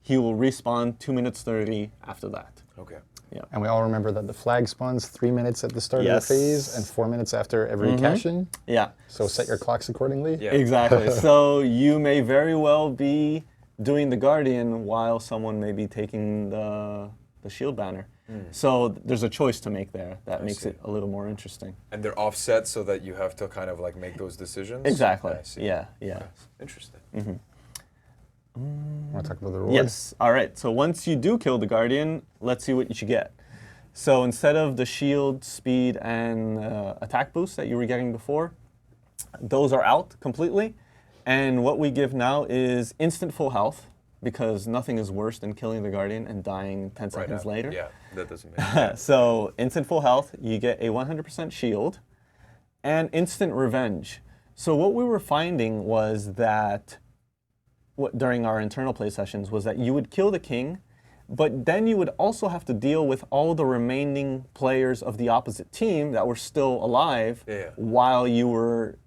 he will respawn 2 minutes 30 after that. Okay. Yeah. And we all remember that the flag spawns 3 minutes at the start Yes. of the phase and 4 minutes after every cash-in. Yeah. So set your clocks accordingly. Yeah. Exactly. So you may very well be doing the Guardian while someone may be taking the shield banner. So there's a choice to make there that makes see. it a little more interesting. And they're offset so that you have to kind of like make those decisions? Exactly. I see. Yeah, yeah. Interesting. Want to talk about the reward? Yes. All right. So once you do kill the Guardian, let's see what you should get. So instead of the shield, speed, and attack boost that you were getting before, those are out completely. And what we give now is instant full health, because nothing is worse than killing the Guardian and dying 10 seconds later. Yeah, that doesn't make sense. So instant full health, you get a 100% shield, and instant revenge. So what we were finding was that, during our internal play sessions, was that you would kill the king, but then you would also have to deal with all the remaining players of the opposite team that were still alive while you were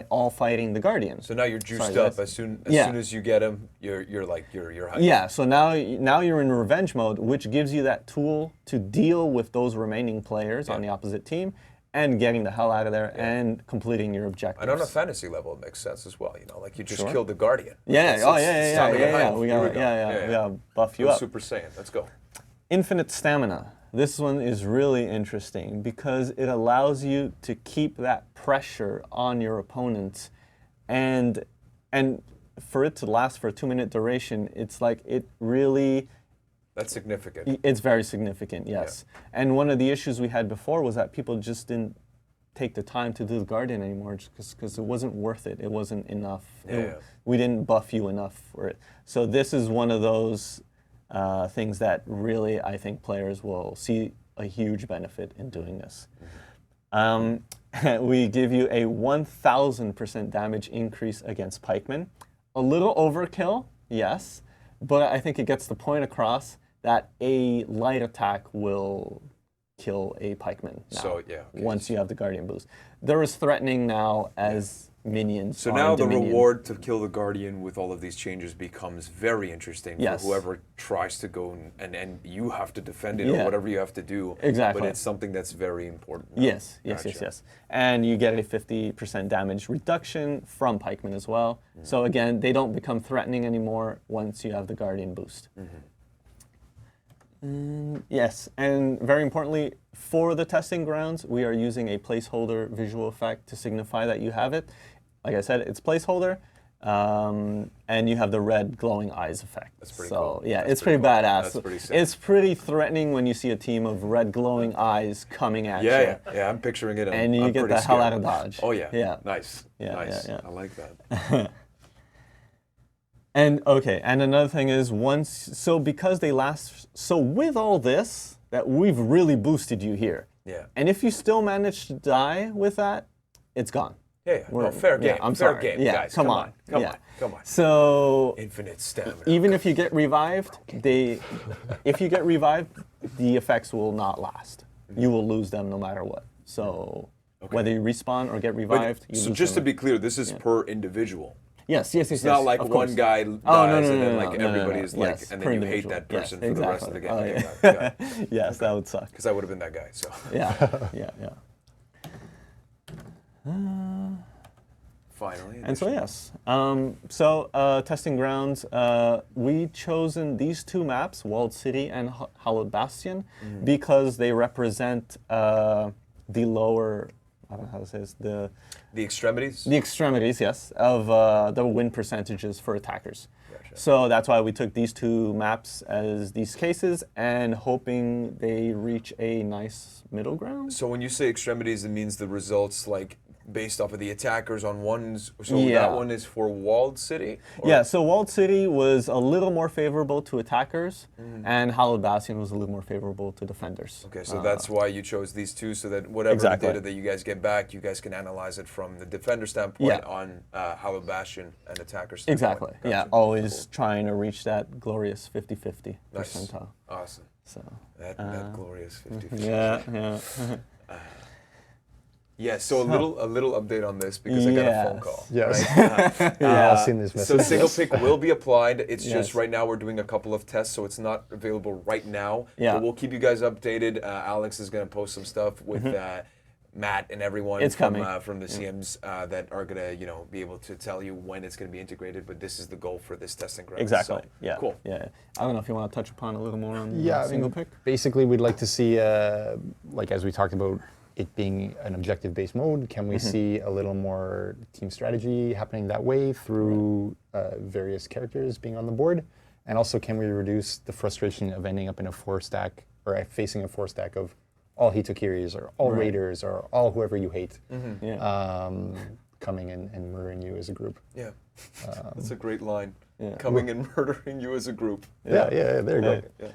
all fighting the Guardian. So now you're juiced Sorry, up guys. as soon as you get him. You're hyped. Yeah, so now you're in revenge mode, which gives you that tool to deal with those remaining players on the opposite team and getting the hell out of there and completing your objectives. And on a fantasy level, it makes sense as well. You know, like you just Sure. killed the Guardian. Yeah, It's oh time yeah. to get hyped. We Here got, go. we got to buff you Go up. Super Saiyan. Let's go. Infinite stamina. This one is really interesting because it allows you to keep that pressure on your opponents, and for it to last for a 2-minute duration, it's like it really. That's significant. It's very significant, yes. And one of the issues we had before was that people just didn't take the time to do the Guardian anymore just because it wasn't worth it. It wasn't enough. We didn't buff you enough for it. So this is one of those things that really I think players will see a huge benefit in doing this. We give you a 1,000% damage increase against pikemen. A little overkill, yes, but I think it gets the point across that a light attack will kill a pikeman now, So, once you have the Guardian boost. They're as threatening now as minions. So are now in the Dominion. reward to kill the Guardian with all of these changes becomes very interesting Yes. for whoever tries to go and you have to defend it Yeah. or whatever you have to do. Exactly. But it's something that's very important. now. Yes. Gotcha. And you get a 50% damage reduction from pikemen as well. So again, they don't become threatening anymore once you have the Guardian boost. Yes, and very importantly, for the testing grounds, we are using a placeholder visual effect to signify that you have it. Like I said, it's placeholder, and you have the red glowing eyes effect. That's pretty so, cool. yeah, That's it's pretty pretty cool. badass. That's pretty sick. It's pretty threatening when you see a team of red glowing eyes coming at you. Yeah, I'm picturing it. And you I'm get pretty the hell scared. out of Dodge. Oh yeah. Yeah. Nice. Yeah, Nice. yeah. I like that. And another thing is because they last, so with all this, that we've really boosted you here. Yeah. And if you still manage to die with that, it's gone. Yeah. No, fair game. I'm fair sorry. game, Yeah, guys. come on. Come Yeah. on. Come on. So Infinite stamina. even if you get revived, if you get revived, the effects will not last. You will lose them no matter what. So whether you respawn or get revived, you So lose just to them. be clear, this is per individual. Yes. It's not like of one course. guy dies and then like everybody's like, Yes, and per then you hate individual. that person Yes, for the rest of the game. exactly. Oh, yeah. Yes, that would suck. Because I would have been that guy. So Yeah. finally. And so yes, testing grounds, we chosen these two maps, Walled City and Hallowed Bastion, because they represent the lower, I don't know how to say this, the extremities. the extremities, yes, of the win percentages for attackers. Gotcha. So that's why we took these two maps as these cases and hoping they reach a nice middle ground. So when you say extremities, it means the results like based off of the attackers on ones. So Yeah. that one is for Walled City. Or- Yeah, so Walled City was a little more favorable to attackers, and Hallowed Bastion was a little more favorable to defenders. Okay, so that's why you chose these two, so that whatever Exactly. data that you guys get back, you guys can analyze it from the defender standpoint Yeah. on Hallowed Bastion and attacker standpoint. Exactly. Yeah, Gotcha. always trying to reach that glorious 50-50 Nice. percentile. Awesome. So That glorious 50. yeah. Yeah, so a little update on this because I got a phone call. Yes. Right? I've seen this So message. single pick will be applied. It's just Yes. right now we're doing a couple of tests, so it's not available right now. Yeah. But we'll keep you guys updated. Alex is going to post some stuff with Matt and everyone It's from coming. from the CMs that are going to be able to tell you when it's going to be integrated. But this is the goal for this testing ground. Exactly. So, Yeah. Cool. Yeah. I don't know if you want to touch upon a little more on Yeah, I single mean, pick. basically, we'd like to see, like as we talked about, it being an objective-based mode. Can we see a little more team strategy happening that way through various characters being on the board? And also, can we reduce the frustration of ending up in a 4-stack or facing a 4-stack of all Hitokiris or all Raiders or all whoever you hate Yeah. coming and murdering you as a group? Yeah. That's a great line. Yeah. Coming and murdering you as a group. Yeah, there you go. Yeah.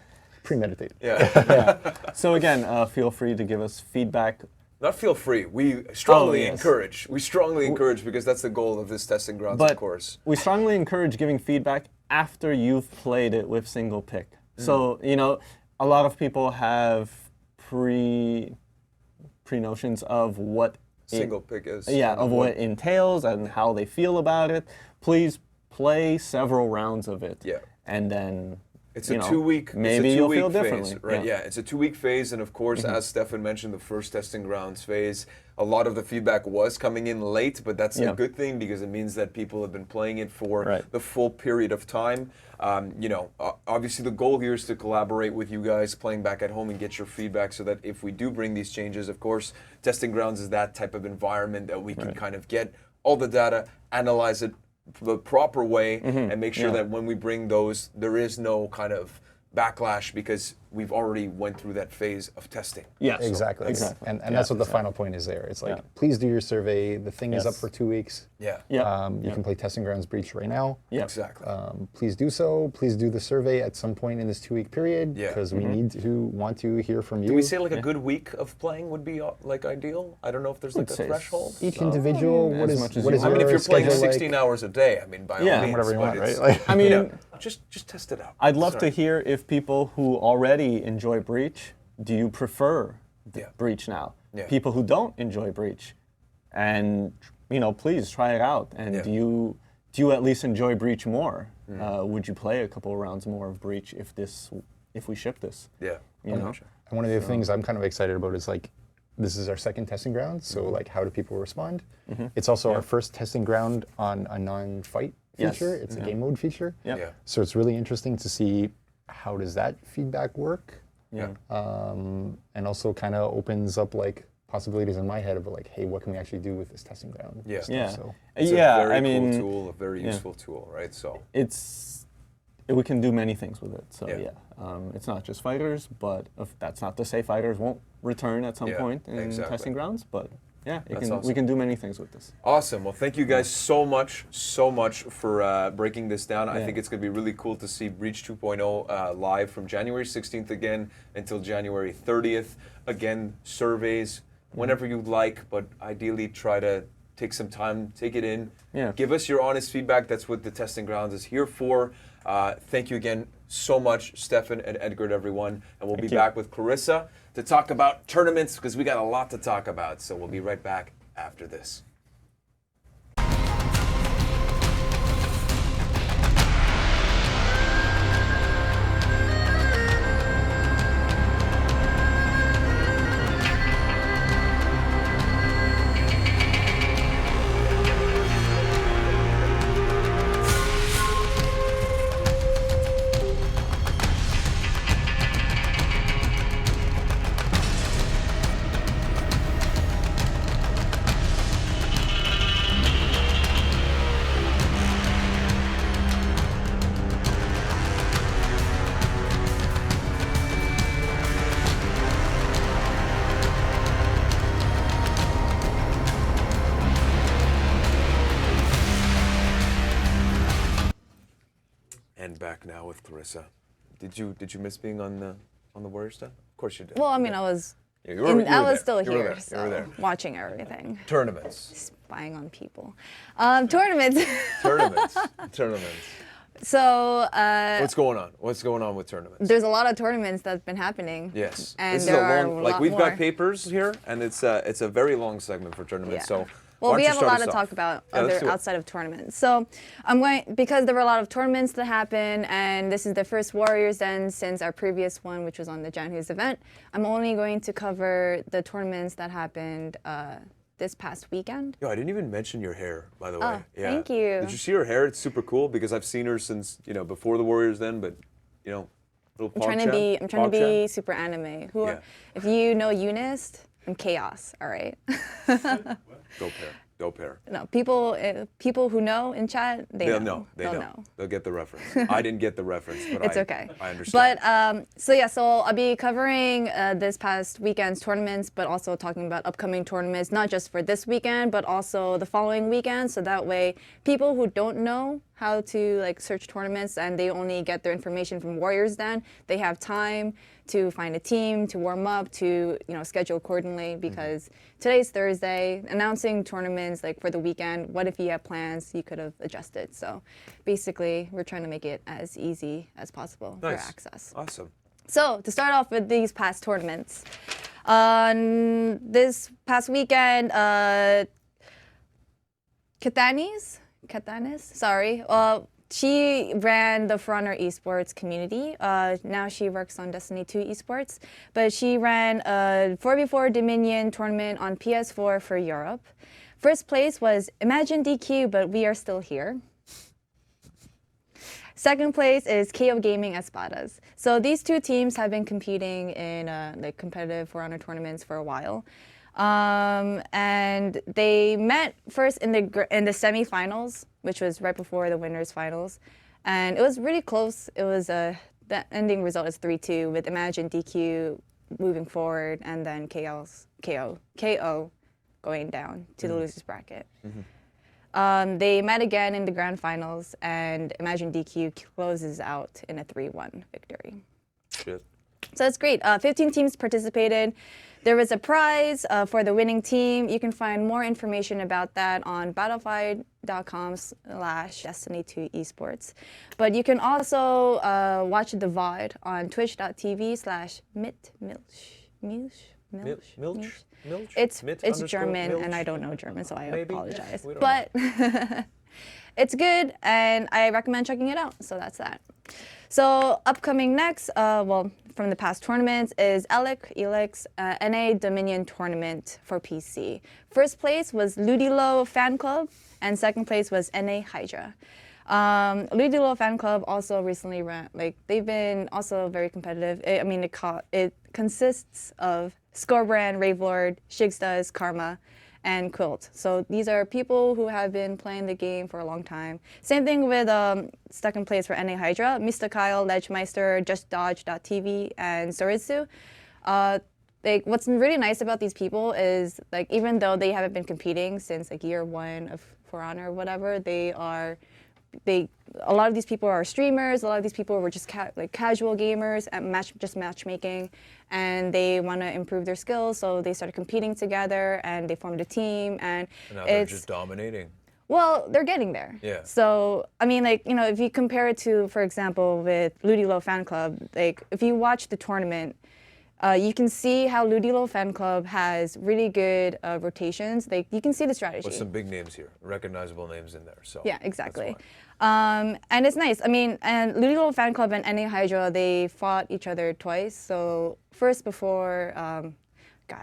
Premeditated. Yeah. So again, feel free to give us feedback. Not feel free. We strongly yes. encourage. We strongly encourage because that's the goal of this testing grounds, But of course. we strongly encourage giving feedback after you've played it with single pick. So, a lot of people have pre-notions of what Single pick is. of what it entails and how they feel about it. Please play several rounds of it. Yeah. And then It's a 2-week. maybe it's a you'll 2-week feel phase, differently. right? Yeah, it's a 2-week phase, and of course, as Stefan mentioned, the first testing grounds phase, a lot of the feedback was coming in late, but that's a good thing because it means that people have been playing it for the full period of time. Obviously, the goal here is to collaborate with you guys playing back at home and get your feedback, so that if we do bring these changes, of course, testing grounds is that type of environment that we can kind of get all the data, analyze it the proper way, and make sure that when we bring those, there is no kind of backlash because we've already went through that phase of testing. Yes. Exactly. Exactly. And that's what the final point is there. It's like, please do your survey. The thing is up for 2 weeks. Yeah. You can play Testing Grounds Breach right now. Exactly. Please do so. Please do the survey at some point in this 2-week period because we want to hear from you. Do we say like a good week of playing would be like ideal? I don't know if there's like a say threshold. Each individual, what as is much as what you is want. I mean, if your you're playing schedule 16 like? hours a day, I mean, by all means, Whatever you but want, it's- right? Like, I mean, just test it out. I'd love to Sorry. hear if people who already enjoy Breach, do you prefer Breach now? Yeah. People who don't enjoy Breach, and please try it out. And do you at least enjoy Breach more? Would you play a couple of rounds more of Breach if we ship this? Yeah. You know? And one of the things I'm kind of excited about is like, this is our second testing ground. So like, how do people respond? It's also our first testing ground on a non-fight feature. Yes. It's a game mode feature. Yep. Yeah. So it's really interesting to see how does that feedback work. Yeah. And also kind of opens up like possibilities in my head of like, hey, what can we actually do with this testing ground? Yeah. stuff. Yeah. So It's Yeah, a very I mean, cool tool, a very useful tool, right? So we can do many things with it. So Yeah. it's not just fighters, but that's not to say fighters won't return at some point in exactly. testing grounds. But yeah, That's we awesome. can do many things with this. awesome. Well, thank you guys so much for breaking this down. I think it's going to be really cool to see Breach 2.0 live from January 16th again until January 30th. Again, surveys whenever you'd like, but ideally try to take some time, take it in. Yeah. Give us your honest feedback. That's what the testing grounds is here for. Thank you again so much, Stefan and Edgar, everyone. And we'll be you. back with Clarissa to talk about tournaments because we got a lot to talk about. So we'll be right back after this. And back now with Clarissa. Did you miss being on the Warrior stuff? Of course you did. Well, I mean, I was Yeah, you were I was there. still You were here, there. You so were there. watching everything, Tournaments. spying on people. Tournaments. Tournaments. Tournaments. So What's going on? What's going on with tournaments? there's a lot of tournaments that's been happening. Yes, And this there is a are long. a Like lot we've more. got papers here, and it's a very long segment for tournaments. Yeah. So. Well, why we don't have you a lot start to us talk off? about Yeah, let's do it. outside of tournaments. So I'm going, because there were a lot of tournaments that happened, and this is the first Warriors Den since our previous one, which was on the January's event. I'm only going to cover the tournaments that happened this past weekend. Yo, I didn't even mention your hair, by the way. Oh, thank you. Did you see her hair? It's super cool because I've seen her since before the Warriors Den, but little I'm trying to be super anime. Yeah. If you know Eunice, I'm Chaos. All right. Dope hair. No, people who know in chat, they'll know. They'll get the reference. I didn't get the reference, but It's okay. I understand. But so I'll be covering this past weekend's tournaments, but also talking about upcoming tournaments, not just for this weekend, but also the following weekend. So that way, people who don't know how to search tournaments and they only get their information from Warriors Den, they have time to find a team, to warm up, to schedule accordingly, because today's Thursday, announcing tournaments for the weekend. What if you have plans you could have adjusted? So basically, we're trying to make it as easy as possible for Nice. access. Awesome. So to start off with these past tournaments, this past weekend, Katanis, sorry. She ran the For Honor Esports community. Now she works on Destiny 2 Esports. But she ran a 4v4 Dominion tournament on PS4 for Europe. First place was Imagine DQ, but we are still here. Second place is KO Gaming Espadas. So these two teams have been competing in competitive For Honor tournaments for a while. And they met first in the semifinals, which was right before the winners finals, and it was really close. It was the ending result is 3-2 with Imagine DQ moving forward, and then KO going down to the losers bracket. They met again in the grand finals, and Imagine DQ closes out in a 3-1 victory. Shit. So it's great. 15 teams participated. There was a prize for the winning team. You can find more information about that on battlefied.com/Destiny2 Esports. But you can also watch the VOD on twitch.tv/mitmilch. It's German, and I don't know German, so I apologize. We don't But it's good, and I recommend checking it out. So that's that. So upcoming next, from the past tournaments is Elix NA Dominion Tournament for PC. First place was Ludilo Fan Club, and second place was NA Hydra. Ludilo Fan Club also recently ran, they've been also very competitive. It consists of Scorebrand, Ravelord, Shigstas, Karma, and Quilt. So these are people who have been playing the game for a long time. Same thing with second place for NA Hydra, Mr. Kyle, Ledgemeister, JustDodge.tv, and Soritsu. What's really nice about these people is even though they haven't been competing since year one of For Honor or whatever, a lot of these people are streamers. A lot of these people were just casual gamers at matchmaking, and they want to improve their skills. So they started competing together, and they formed a team. And now they're just dominating. Well, they're getting there. Yeah. So if you compare it to, for example, with Ludilo Fan Club, if you watch the tournament, you can see how Ludilo Fan Club has really good rotations. You can see the strategy. With some big names here, recognizable names in there. So yeah, exactly. And it's nice. And Ludilo Fan Club and NA Hydra, they fought each other twice. So first before, I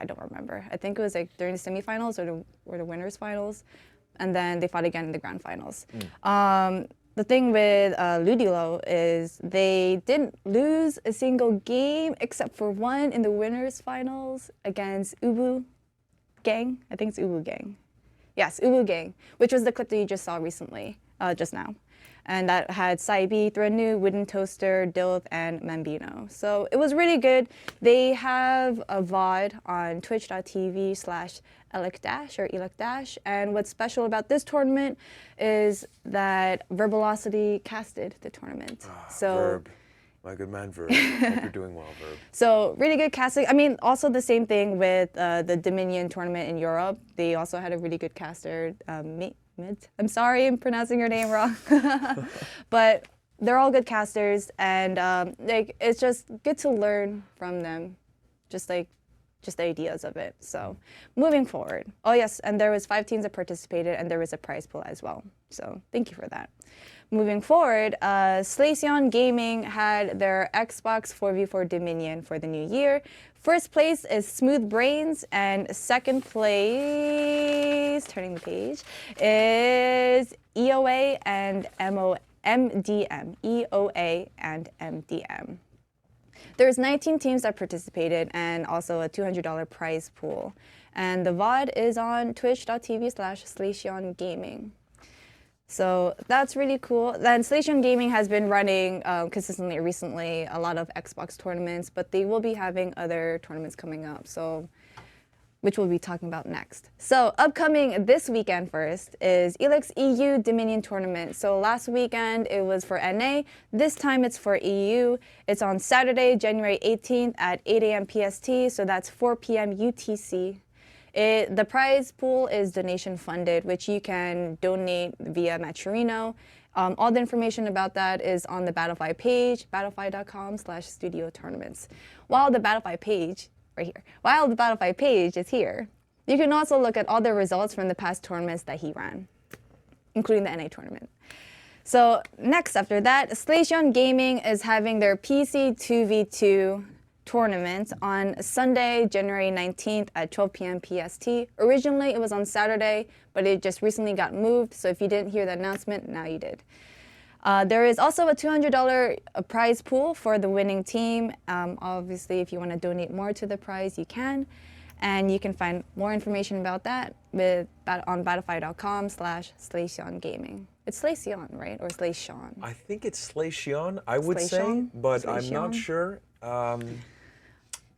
don't remember. I think it was during the semifinals or the winners finals, and then they fought again in the grand finals. The thing with Ludilo is they didn't lose a single game except for one in the winners finals against Ubu Gang. I think it's Ubu Gang. Yes, Ubu Gang, which was the clip that you just saw recently, just now. And that had Saibi, Threnu, Wooden Toaster, Dilth, and Mambino. So it was really good. They have a VOD on twitch.tv/Elecdash. And what's special about this tournament is that Verbalocity casted the tournament. Verb. My good man, Verb. Hope you're doing well, Verb. So really good casting. Also the same thing with the Dominion tournament in Europe. They also had a really good caster, I'm sorry, I'm pronouncing your name wrong. But they're all good casters, and like it's just good to learn from them, just the ideas of it. So moving forward, oh yes, and there was 5 teams that participated, and there was a prize pool as well. So thank you for that. Moving forward, Centurion Gaming had their Xbox 4v4 Dominion for the new year. First place is Smooth Brains, and second place, turning the page, is EOA and MDM. EOA and MDM. There's 19 teams that participated and also a $200 prize pool. And the VOD is on twitch.tv/Centurion Gaming. So that's really cool. Then Centurion Gaming has been running consistently recently a lot of Xbox tournaments, but they will be having other tournaments coming up, so which we'll be talking about next. So upcoming this weekend first is Elix EU Dominion Tournament. So last weekend it was for NA. This time it's for EU. It's on Saturday, January 18th at 8 a.m. PST, so that's 4 p.m. UTC. The prize pool is donation funded, which you can donate via Maturino. All the information about that is on the Battlefy page, battlefy.com/studio tournaments. While the Battlefy page, right here, while the Battlefy page is here, you can also look at all the results from the past tournaments that he ran, including the NA tournament. So next after that, Centurion Gaming is having their PC 2v2 tournament on Sunday, January 19th at 12 p.m. PST. Originally, it was on Saturday, but it just recently got moved. So if you didn't hear the announcement, now you did. There is also a $200 prize pool for the winning team. Obviously, if you want to donate more to the prize, you can. And you can find more information about that on battlefy.com/Centurion Gaming. It's Centurion, right? Or Centurion? I think it's Centurion, I would say, Centurion? but I'm Centurion? not sure.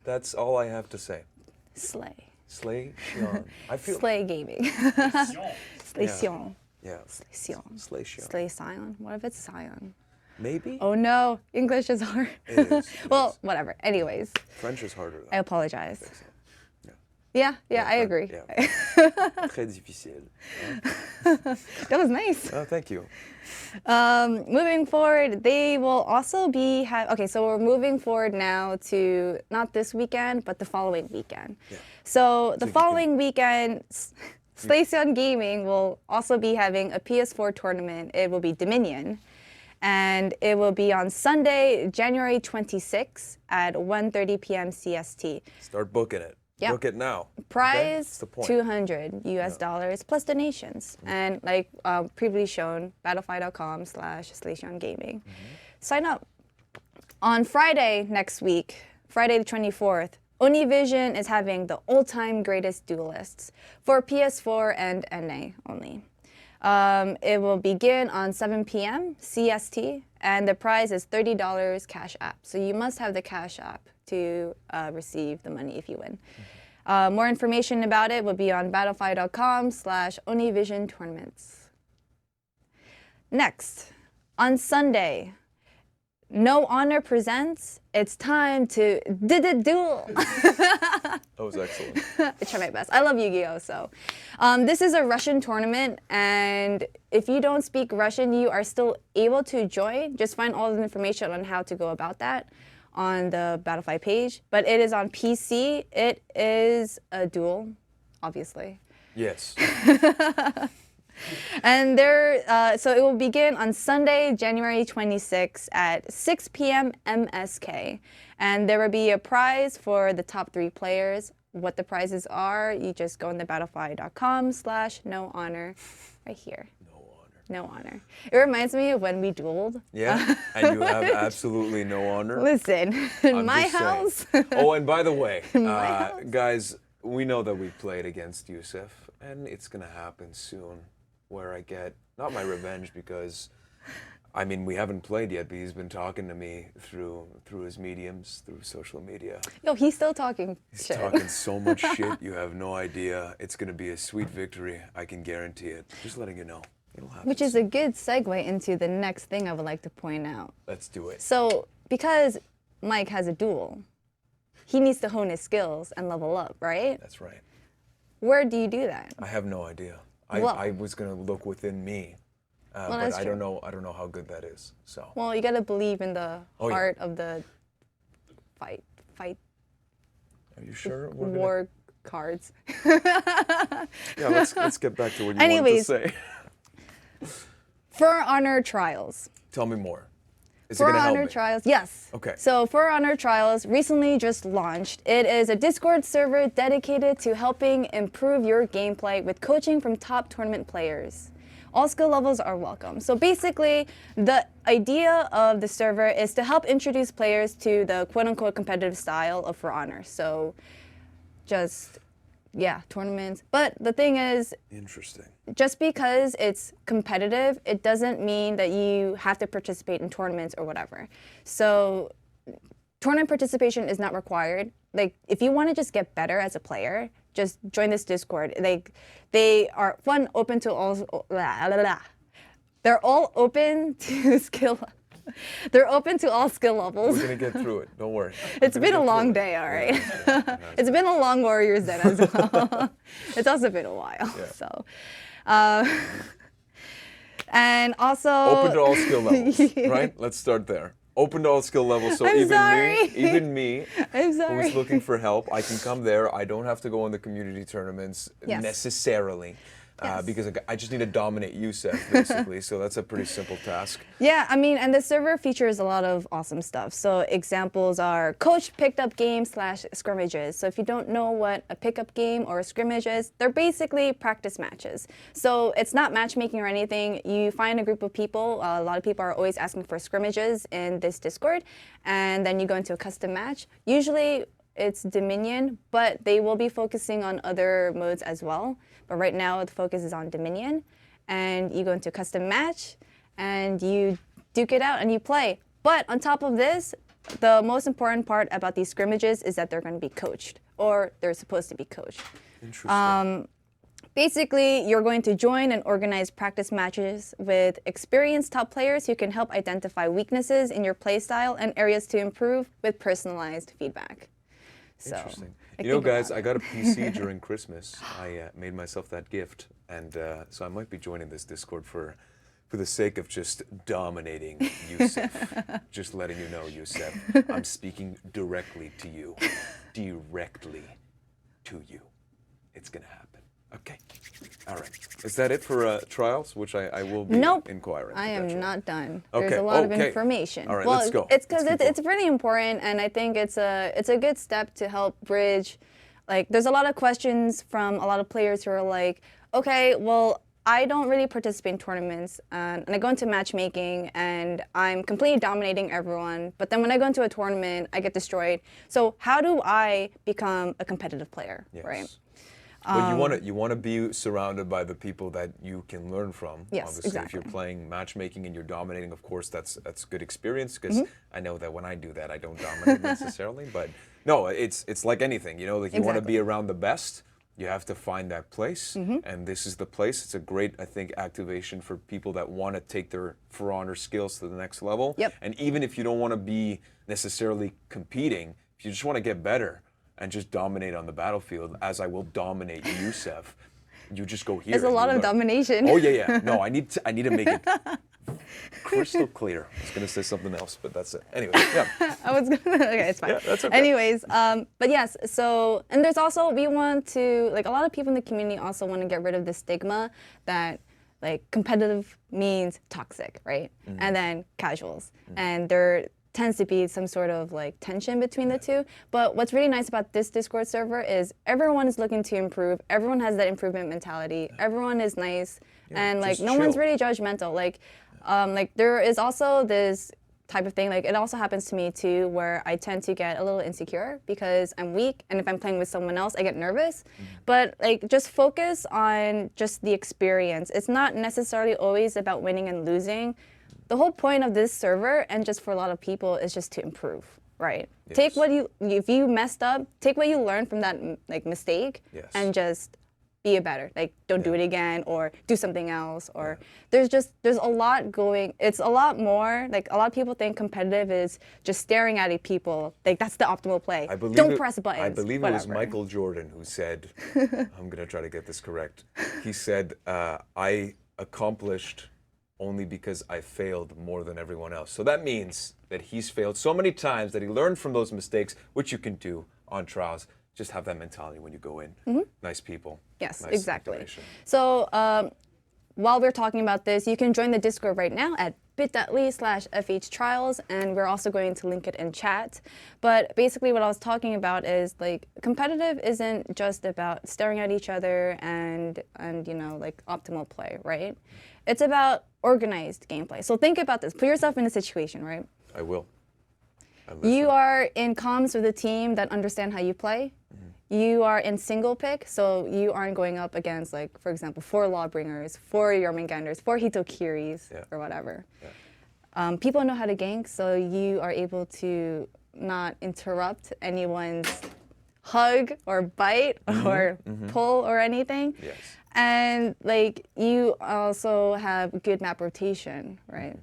That's all I have to say. Slay. Centurion. I feel. Slay Gaming. Centurion. Yeah. Centurion. Centurion. Slay Scion? What if it's Scion? Maybe. Oh no, English is hard. It is. Well, whatever. Anyways, French is harder. I apologize. Yeah. Yeah, I agree. Yeah. Très difficile. That was nice. Oh, thank you. Moving forward, they will also be okay, so we're moving forward now to not this weekend, but the following weekend. Yeah. So the following weekend, Centurion Gaming will also be having a PS4 tournament. It will be Dominion. And it will be on Sunday, January 26th at 1:30 p.m. CST. Start booking it. Yep. Book it now. Prize, okay? $200 US plus donations. And like previously shown, battlefy.com/Centurion Gaming. Sign up. On Friday next week, Friday the 24th, Univision is having the all-time greatest duelists for PS4 and NA only. It will begin on 7 p.m. CST, and the prize is $30 Cash App. So you must have the Cash App to receive the money if you win. More information about it will be on battlefy.com/Univision tournaments. Next, on Sunday, No Honor presents It's Time to Duel. That was excellent. I try my best. I love Yu-Gi-Oh! So this is a Russian tournament, and if you don't speak Russian, you are still able to join. Just find all the information on how to go about that on the Battlefy page. But it is on PC. It is a duel, obviously. Yes. And so it will begin on Sunday, January 26th at 6 p.m. MSK. And there will be a prize for the top 3 players. What the prizes are, you just go on the battlefy.com/no honor right here. No honor. It reminds me of when we dueled. Yeah, and you have absolutely no honor. Listen, in my just saying. house. Oh, and by the way, house. guys, we know that we played against Yusuf, and it's gonna happen soon, where I get not my revenge because, I mean, we haven't played yet, but he's been talking to me through his mediums, through social media. Yo, he's still talking He's shit. talking so much shit, you have no idea. It's gonna be a sweet victory, I can guarantee it. Just letting you know. It'll happen. Which is a good segue into the next thing I would like to point out. Let's do it. So, because Mike has a duel, he needs to hone his skills and level up, right? That's right. Where do you do that? I have no idea. Well- I was gonna look within me Well, but that's I true. don't know how good that is. So Well, you gotta believe in the Oh, yeah. art of the fight are you sure we're gonna? war cards. Yeah, let's get back to what you Anyways. wanted to say. For Honor Trials. Tell me more. Is it For gonna help Honor me? Trials, yes. Okay. So For Honor Trials recently just launched. It is a Discord server dedicated to helping improve your gameplay with coaching from top tournament players. All skill levels are welcome. So basically, the idea of the server is to help introduce players to the quote-unquote competitive style of For Honor. So just, yeah, tournaments. But the thing is, Interesting. just because it's competitive, it doesn't mean that you have to participate in tournaments or whatever. So tournament participation is not required. Like, if you want to just get better as a player, just join this Discord. Like, they are open to all. They're all open to skill. They're open to all skill levels. We're gonna get through it. Don't worry. It's been a long day, all right. It's been a long Warriors Den as well. It's also been a while. Yeah. So, and also Open to all skill levels, right? Let's start there. Open to all skill levels. So I'm even sorry. me, I'm who's sorry. looking for help, I can come there. I don't have to go on the community tournaments Yes. necessarily. Yes. Because I just need to dominate Youssef, basically. So that's a pretty simple task. Yeah, I mean, and the server features a lot of awesome stuff. So examples are coach picked up games / scrimmages. So if you don't know what a pickup game or a scrimmage is, they're basically practice matches. So it's not matchmaking or anything. You find a group of people. A lot of people are always asking for scrimmages in this Discord, and then you go into a custom match. Usually it's Dominion, but they will be focusing on other modes as well. But right now the focus is on Dominion, and you go into a custom match and you duke it out and you play. But on top of this, the most important part about these scrimmages is that they're going to be coached, or they're supposed to be coached. Interesting. Basically, you're going to join and organize practice matches with experienced top players who can help identify weaknesses in your playstyle and areas to improve with personalized feedback. So, Interesting. I You know, think about guys, it. I got a PC during Christmas. I made myself that gift, and so I might be joining this Discord for the sake of just dominating Youssef. Just letting you know, Youssef, I'm speaking directly to you. Directly to you. It's gonna happen. Okay. All right. Is that it for trials, which I will be Nope. inquiring? I am potentially? not done. Okay, There's a lot of okay. information. All right, well, let's go. It's because Let's keep it's really important, and I think it's a good step to help bridge. Like, there's a lot of questions from a lot of players who are like, okay, well, I don't really participate in tournaments, and I go into matchmaking, and I'm completely dominating everyone. But then when I go into a tournament, I get destroyed. So how do I become a competitive player, Yes. right? Well, you want to be surrounded by the people that you can learn from. Yes, Obviously, if exactly. you're playing matchmaking and you're dominating, of course, that's good experience. Because I know that when I do that, I don't dominate necessarily. But no, it's like anything. You know, like you want to Exactly. be around the best. You have to find that place, and this is the place. It's a great, I think, activation for people that want to take their For Honor skills to the next level. Yep. And even if you don't want to be necessarily competing, if you just want to get better and just dominate on the battlefield, as I will dominate Youssef, you just go here. There's a and lot you of learn. domination. Oh yeah. No, I need to make it crystal clear. I was gonna say something else, but that's it. Anyway, yeah. I was gonna. Okay, it's fine. Yeah, that's okay. Anyways, but yes. So, and there's also, we want to, like, a lot of people in the community also want to get rid of the stigma that, like, competitive means toxic, right? And then casuals, and there tends to be some sort of like tension between the two. But what's really nice about this Discord server is everyone is looking to improve. Everyone has that improvement mentality. Everyone is nice, and like just no one's chill. really judgmental. Like there is also this type of thing, like it also happens to me too, where I tend to get a little insecure because I'm weak, and if I'm playing with someone else, I get nervous. But like, just focus on just the experience. It's not necessarily always about winning and losing. The whole point of this server, and just for a lot of people, is just to improve, right? Yes. Take what if you messed up, take what you learned from that like mistake, Yes. and just be a better. Like, don't do it again, or do something else. Or there's a lot going. It's a lot more. Like, a lot of people think competitive is just staring at people. Like, that's the optimal play. Don't press buttons. I believe it was whatever. Michael Jordan who said, I'm gonna try to get this correct. He said, I accomplished only because I failed more than everyone else. So that means that he's failed so many times that he learned from those mistakes, which you can do on trials. Just have that mentality when you go in. Nice people. Yes, Nice exactly. information. So while we're talking about this, you can join the Discord right now at bit.ly/FHTrials, and we're also going to link it in chat. But basically what I was talking about is like competitive isn't just about staring at each other and you know, like optimal play, right? It's about organized gameplay. So think about this. Put yourself in a situation, right? I will. You are in comms with a team that understand how you play. You are in single pick, so you aren't going up against, like, for example, 4 Lawbringers, 4 Jormungandrs, 4 Hitokiris, or whatever. People know how to gank, so you are able to not interrupt anyone's hug or bite or pull or anything. Yes. And like you also have good map rotation, right?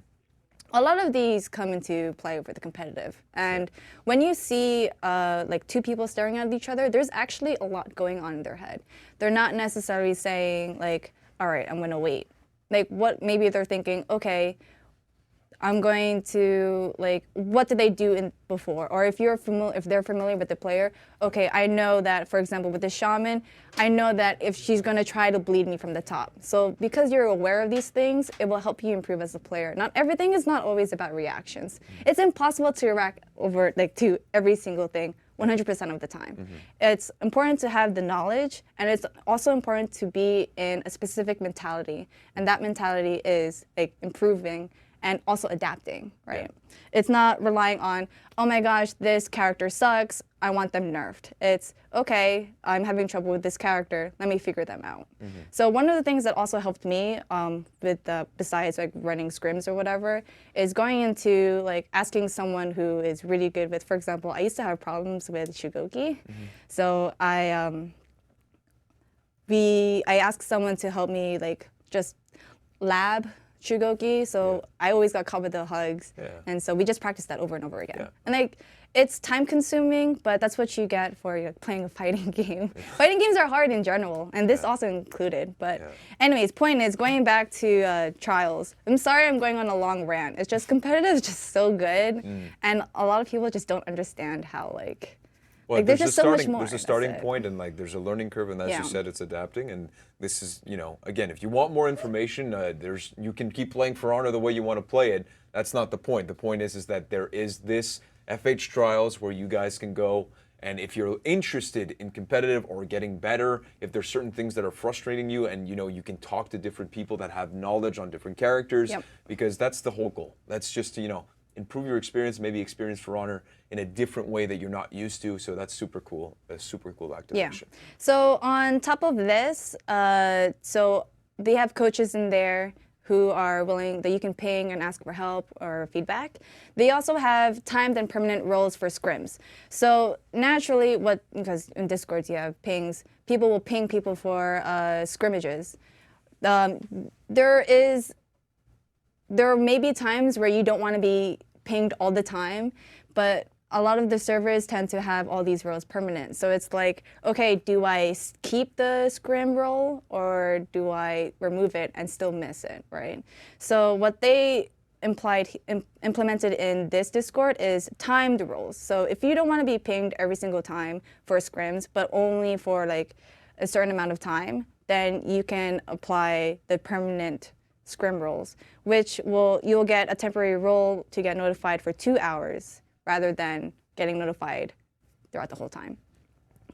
A lot of these come into play with the competitive. And when you see like 2 people staring at each other, there's actually a lot going on in their head. They're not necessarily saying like, all right, I'm gonna wait. Like what maybe they're thinking, okay, I'm going to like, what did they do in before? Or if they're familiar with the player, okay, I know that, for example, with the shaman, I know that if she's gonna try to bleed me from the top. So because you're aware of these things, it will help you improve as a player. Not everything is not always about reactions. It's impossible to react over like to every single thing 100% of the time. It's important to have the knowledge, and it's also important to be in a specific mentality. And that mentality is like improving and also adapting, right? It's not relying on, oh my gosh, this character sucks, I want them nerfed. It's, okay, I'm having trouble with this character, let me figure them out. So one of the things that also helped me besides like running scrims or whatever, is going into like asking someone who is really good with, for example, I used to have problems with Shugoki. So I asked someone to help me like just lab Shugoki, so I always got caught with the hugs, and so we just practiced that over and over again. And like, it's time consuming, but that's what you get for playing a fighting game. Fighting games are hard in general, and this also included. But anyways, point is, going back to trials, I'm sorry I'm going on a long rant. It's just competitive is just so good, and a lot of people just don't understand how like, well, there's just so much more. There's a starting point, and like there's a learning curve, and as you said, it's adapting. And this is, you know, again, if you want more information, you can keep playing For Honor the way you want to play it. That's not the point. The point is that there is this FH Trials where you guys can go, and if you're interested in competitive or getting better, if there's certain things that are frustrating you, and you know, you can talk to different people that have knowledge on different characters, because that's the whole goal. That's just to, you know, improve your experience, maybe experience For Honor in a different way that you're not used to. So that's super cool, a super cool activation. Yeah. So on top of this, so they have coaches in there who are willing, that you can ping and ask for help or feedback. They also have timed and permanent roles for scrims. So naturally, because in Discords you have pings, people will ping people for scrimmages. There may be times where you don't want to be pinged all the time, but a lot of the servers tend to have all these roles permanent. So it's like, okay, do I keep the scrim role or do I remove it and still miss it, right? So what they implemented in this Discord is timed roles. So if you don't want to be pinged every single time for scrims, but only for like a certain amount of time, then you can apply the permanent scrim roles, which you'll get a temporary role to get notified for 2 hours rather than getting notified throughout the whole time.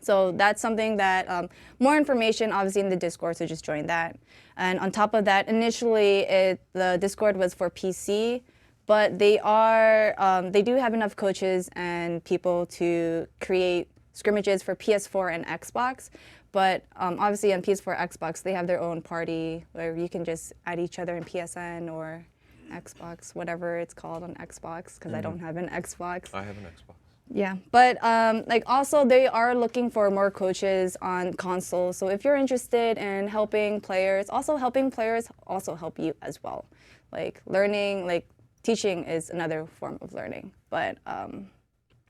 So that's something that, more information obviously in the Discord, so just join that. And on top of that, initially the Discord was for PC, but they do have enough coaches and people to create scrimmages for PS4 and Xbox. But obviously on PS4, Xbox, they have their own party where you can just add each other in PSN or Xbox, whatever it's called on Xbox, because I don't have an Xbox. I have an Xbox. Yeah, but like also they are looking for more coaches on console. So if you're interested in helping players also help you as well. Like learning, like teaching is another form of learning. But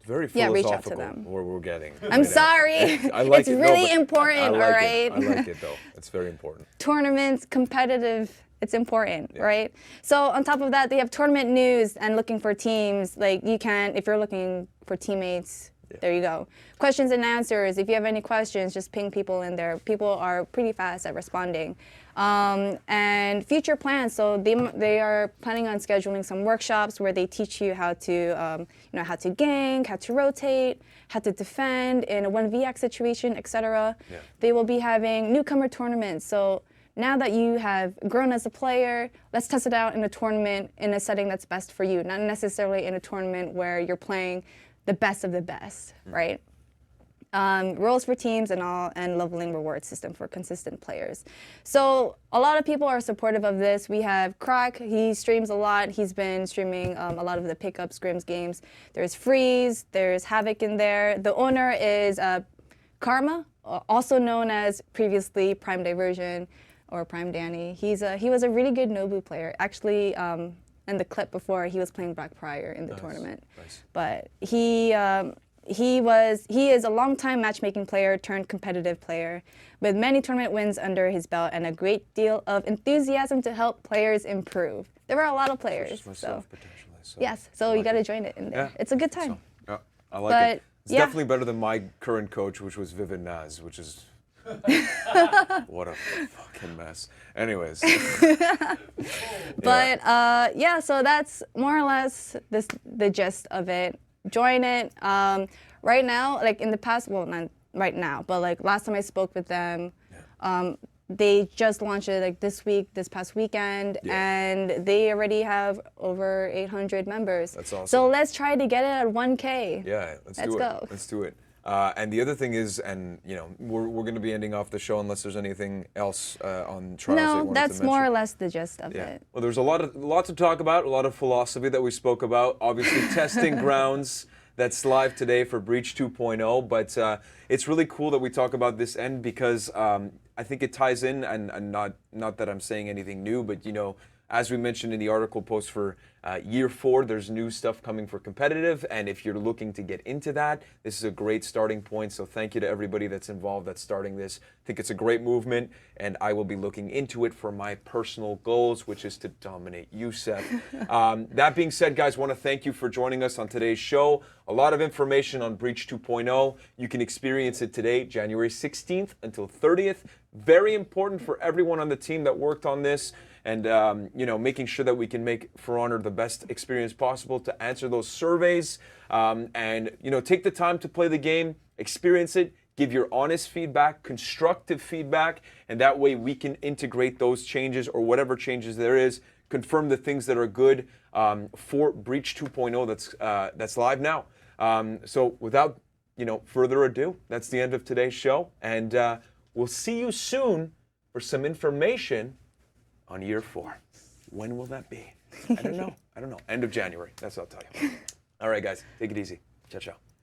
very yeah, reach philosophical out to them. where we're getting. I'm sorry. I like it's it. really No, important, I like all right? I like it though. It's very important. Tournaments, competitive, It's important, right? So on top of that, they have tournament news and looking for teams. Like you can, if you're looking for teammates, there you go. Questions and answers. If you have any questions, just ping people in there. People are pretty fast at responding. And future plans. So they are planning on scheduling some workshops where they teach you how to, how to gank, how to rotate, how to defend in a 1v situation, etc. Yeah. They will be having newcomer tournaments. So now that you have grown as a player, let's test it out in a tournament in a setting that's best for you, not necessarily in a tournament where you're playing the best of the best, right? Roles for teams and leveling reward system for consistent players. So a lot of people are supportive of this. We have Croc, he streams a lot. He's been streaming a lot of the pickup scrims games. There's Freeze, there's Havoc in there. The owner is Karma, also known as previously Prime Diversion or Prime Danny. He was a really good Nobu player. Actually, in the clip before, he was playing Black Prior in the tournament. Nice. But he is a longtime matchmaking player turned competitive player with many tournament wins under his belt and a great deal of enthusiasm to help players improve. There were a lot of players. Just So myself, potentially. So yes, so you got to join it in there. Yeah. It's a good time. Yeah, I like But, it. It's yeah. definitely better than my current coach, which was Vivid Naz, which is what a fucking mess. Anyways. But yeah, so that's more or less the gist of it. Join it. Right now, like in the past, well, not right now, but like last time I spoke with them, they just launched it like this past weekend, and they already have over 800 members. That's awesome. So let's try to get it at 1K. Yeah, let's Let's do go. it. Let's do it. And the other thing is, and we're going to be ending off the show unless there's anything else on trials. that you No, wanted that's to more or mention. less the gist of Yeah. it. Well, there's a lot to talk about, a lot of philosophy that we spoke about. Obviously, testing grounds. That's live today for Breach 2.0, but it's really cool that we talk about this end because I think it ties in, and not that I'm saying anything new, but as we mentioned in the article post for year 4, there's new stuff coming for competitive, and if you're looking to get into that, this is a great starting point. So thank you to everybody that's involved that's starting this. I think it's a great movement, and I will be looking into it for my personal goals, which is to dominate USEF. That being said, guys, want to thank you for joining us on today's show. A lot of information on Breach 2.0. You can experience it today, January 16th until 30th. Very important for everyone on the team that worked on this. And making sure that we can make For Honor the best experience possible to answer those surveys, and take the time to play the game, experience it, give your honest feedback, constructive feedback, and that way we can integrate those changes or whatever changes there is, confirm the things that are good for Breach 2.0 that's live now. So without further ado, that's the end of today's show, and we'll see you soon for some information on year 4. When will that be? I don't know. End of January. That's what I'll tell you. All right, guys. Take it easy. Ciao, ciao.